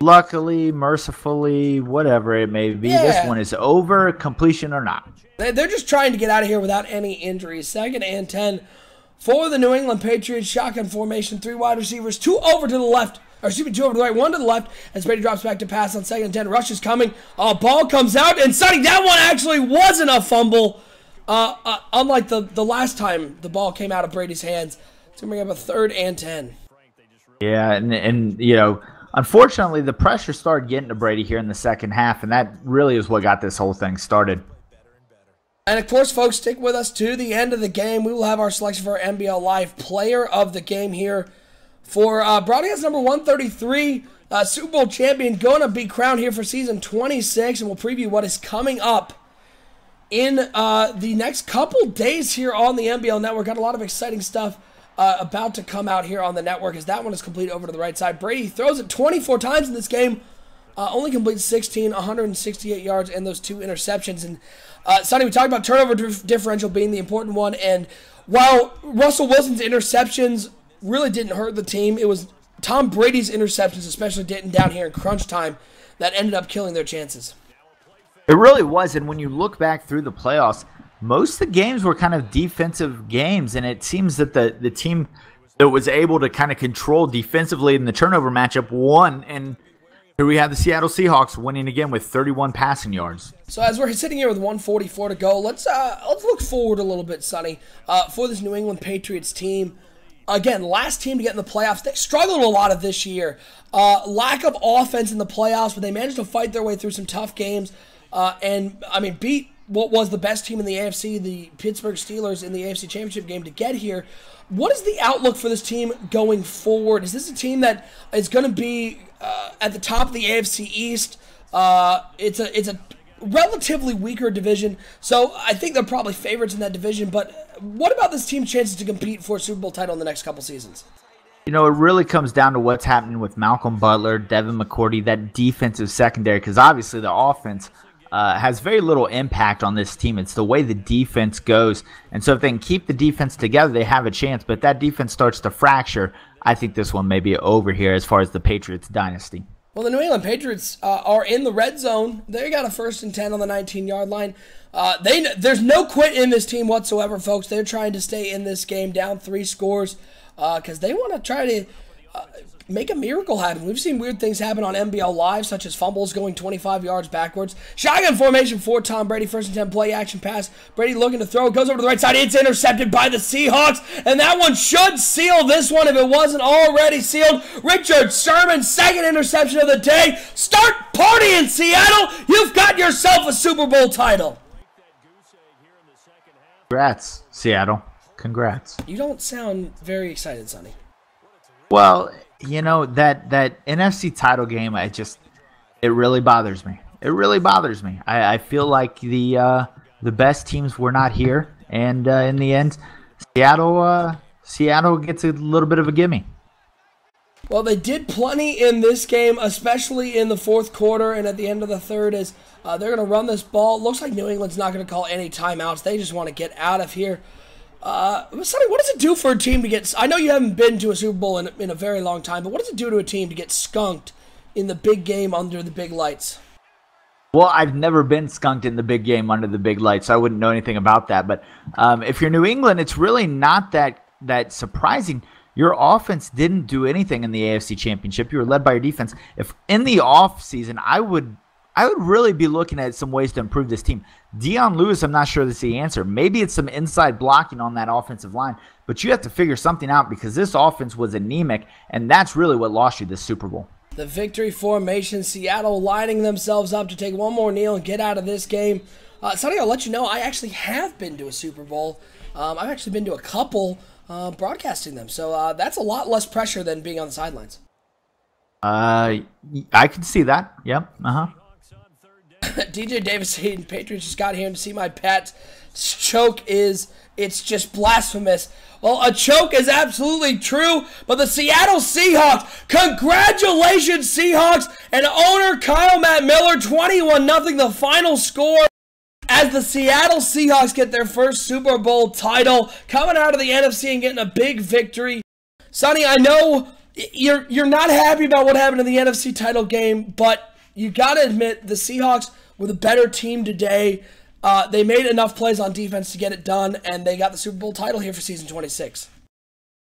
Speaker 4: Luckily, mercifully, whatever it may be, This one is over, completion or not.
Speaker 3: They're just trying to get out of here without any injuries. 2nd and 10 for the New England Patriots. Shotgun formation, 3 wide receivers, 2 over to the left. Or excuse me, 2 over to the right, 1 to the left. As Brady drops back to pass on 2nd and 10. Rush is coming. Ball comes out. And Sonny, that one actually wasn't a fumble. Unlike the last time the ball came out of Brady's hands. It's going to bring up a 3rd and 10.
Speaker 4: Yeah, and you know, unfortunately, the pressure started getting to Brady here in the second half, and that really is what got this whole thing started.
Speaker 3: And, of course, folks, stick with us to the end of the game. We will have our selection for our NBL Live Player of the Game here for broadcast number 133. Super Bowl champion going to be crowned here for season 26, and we'll preview what is coming up in the next couple days here on the NBL Network. Got a lot of exciting stuff about to come out here on the network, as that one is complete over to the right side. Brady throws it 24 times in this game, only completes 16, 168 yards, and those 2 interceptions. And Sonny, we talked about turnover differential being the important one, and while Russell Wilson's interceptions really didn't hurt the team, it was Tom Brady's interceptions, especially getting down here in crunch time, that ended up killing their chances.
Speaker 4: It really was, and when you look back through the playoffs, most of the games were kind of defensive games, and it seems that the team that was able to kind of control defensively in the turnover matchup won. And here we have the Seattle Seahawks winning again with 31 passing yards.
Speaker 3: So as we're sitting here with 1:44 to go, let's look forward a little bit, Sonny, for this New England Patriots team. Again, last team to get in the playoffs. They struggled a lot of this year. Lack of offense in the playoffs, but they managed to fight their way through some tough games and, I mean, beat what was the best team in the AFC, the Pittsburgh Steelers, in the AFC Championship game to get here. What is the outlook for this team going forward? Is this a team that is going to be at the top of the AFC East? It's a relatively weaker division, so I think they're probably favorites in that division. But what about this team's chances to compete for a Super Bowl title in the next couple seasons?
Speaker 4: You know, it really comes down to what's happening with Malcolm Butler, Devin McCourty, that defensive secondary, because obviously the offense has very little impact on this team. It's the way the defense goes. And so if they can keep the defense together, they have a chance. But if that defense starts to fracture, I think this one may be over here as far as the Patriots dynasty.
Speaker 3: Well, the New England Patriots are in the red zone. They got a 1st and 10 on the 19-yard line. There's no quit in this team whatsoever, folks. They're trying to stay in this game down 3 scores because they want to try to make a miracle happen. We've seen weird things happen on NBL Live, such as fumbles going 25 yards backwards. Shotgun formation for Tom Brady. 1st and 10 play action pass. Brady looking to throw. Goes over to the right side. It's intercepted by the Seahawks. And that one should seal this one if it wasn't already sealed. Richard Sherman, 2nd interception of the day. Start partying, Seattle. You've got yourself a Super Bowl title.
Speaker 4: Congrats, Seattle. Congrats.
Speaker 3: You don't sound very excited, Sonny.
Speaker 4: Well, you know, that NFC title game, it really bothers me. It really bothers me. I feel like the best teams were not here, and in the end, Seattle gets a little bit of a gimme.
Speaker 3: Well, they did plenty in this game, especially in the 4th quarter and at the end of the 3rd as they're going to run this ball. Looks like New England's not going to call any timeouts. They just want to get out of here. Sonny, what does it do for a team to get... I know you haven't been to a Super Bowl in a very long time, but what does it do to a team to get skunked in the big game under the big lights?
Speaker 4: Well, I've never been skunked in the big game under the big lights, so I wouldn't know anything about that. But if you're New England, it's really not that surprising. Your offense didn't do anything in the AFC Championship. You were led by your defense. If in the offseason, I would really be looking at some ways to improve this team. Dion Lewis, I'm not sure that's the answer. Maybe it's some inside blocking on that offensive line, but you have to figure something out because this offense was anemic, and that's really what lost you this Super Bowl.
Speaker 3: The victory formation, Seattle lining themselves up to take one more kneel and get out of this game. Sonny, I'll let you know, I actually have been to a Super Bowl. I've actually been to a couple broadcasting them, so that's a lot less pressure than being on the sidelines.
Speaker 4: I can see that. Yep.
Speaker 3: DJ Davis saying, Patriots just got here to see my pet. Choke it's just blasphemous. Well, a choke is absolutely true, but the Seattle Seahawks, congratulations Seahawks, and owner Kyle Matt Miller, 21-0 the final score as the Seattle Seahawks get their first Super Bowl title, coming out of the NFC and getting a big victory. Sonny, I know you're not happy about what happened in the NFC title game, but you got to admit the Seahawks were the better team today. They made enough plays on defense to get it done, and they got the Super Bowl title here for season 26.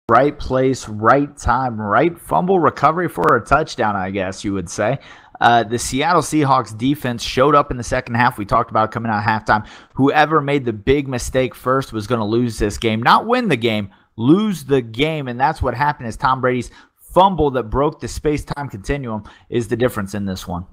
Speaker 4: Right place, right time, right fumble recovery for a touchdown, I guess you would say. The Seattle Seahawks defense showed up in the second half. We talked about coming out halftime. Whoever made the big mistake first was going to lose this game. Not win the game, lose the game, and that's what happened as Tom Brady's fumble that broke the space-time continuum is the difference in this one.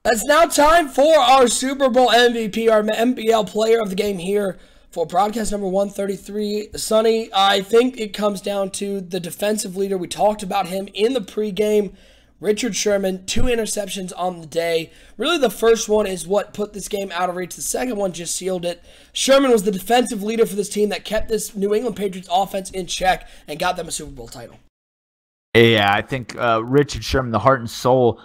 Speaker 3: It's now time for our Super Bowl MVP, our NBL player of the game here for broadcast number 133. Sonny, I think it comes down to the defensive leader. We talked about him in the pregame. Richard Sherman, 2 interceptions on the day. Really, the first one is what put this game out of reach. The second one just sealed it. Sherman was the defensive leader for this team that kept this New England Patriots offense in check and got them a Super Bowl title.
Speaker 4: Yeah, I think Richard Sherman, the heart and soul,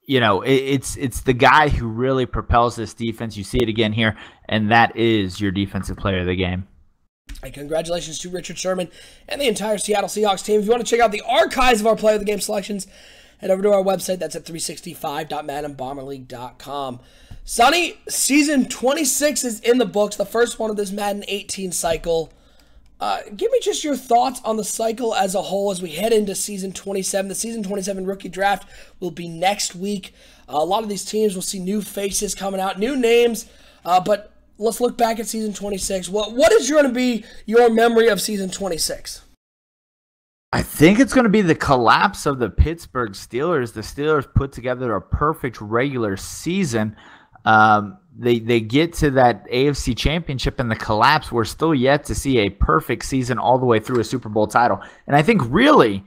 Speaker 4: it's the guy who really propels this defense. You see it again here, and that is your defensive player of the game.
Speaker 3: And congratulations to Richard Sherman and the entire Seattle Seahawks team. If you want to check out the archives of our player of the game selections, head over to our website. That's at 365.maddenbomberleague.com. Sonny, season 26 is in the books, the first one of this Madden 18 cycle. Give me just your thoughts on the cycle as a whole as we head into season 27. The season 27 rookie draft will be next week. A lot of these teams will see new faces coming out, new names, but let's look back at season 26. What is going to be your memory of season 26?
Speaker 4: I think it's going to be the collapse of the Pittsburgh Steelers. The Steelers put together a perfect regular season. They get to that AFC Championship and the collapse. We're still yet to see a perfect season all the way through a Super Bowl title. And I think really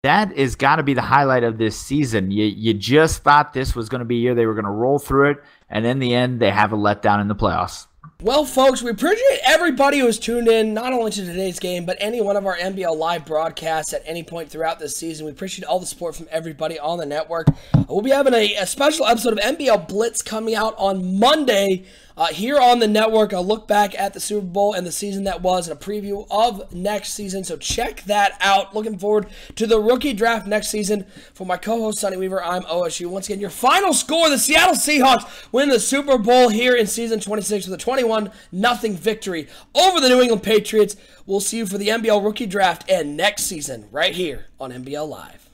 Speaker 4: that is got to be the highlight of this season. You just thought this was going to be a year they were going to roll through it, and in the end they have a letdown in the playoffs.
Speaker 3: Well, folks, we appreciate everybody who has tuned in, not only to today's game, but any one of our NBL live broadcasts at any point throughout this season. We appreciate all the support from everybody on the network. We'll be having a special episode of NBL Blitz coming out on Monday here on the network, a look back at the Super Bowl and the season that was, and a preview of next season. So check that out. Looking forward to the rookie draft next season. For my co-host, Sonny Weaver, I'm OSU. Once again, your final score, the Seattle Seahawks win the Super Bowl here in season 26 with a 21-0 victory over the New England Patriots. We'll see you for the NBL rookie draft and next season right here on NBL Live.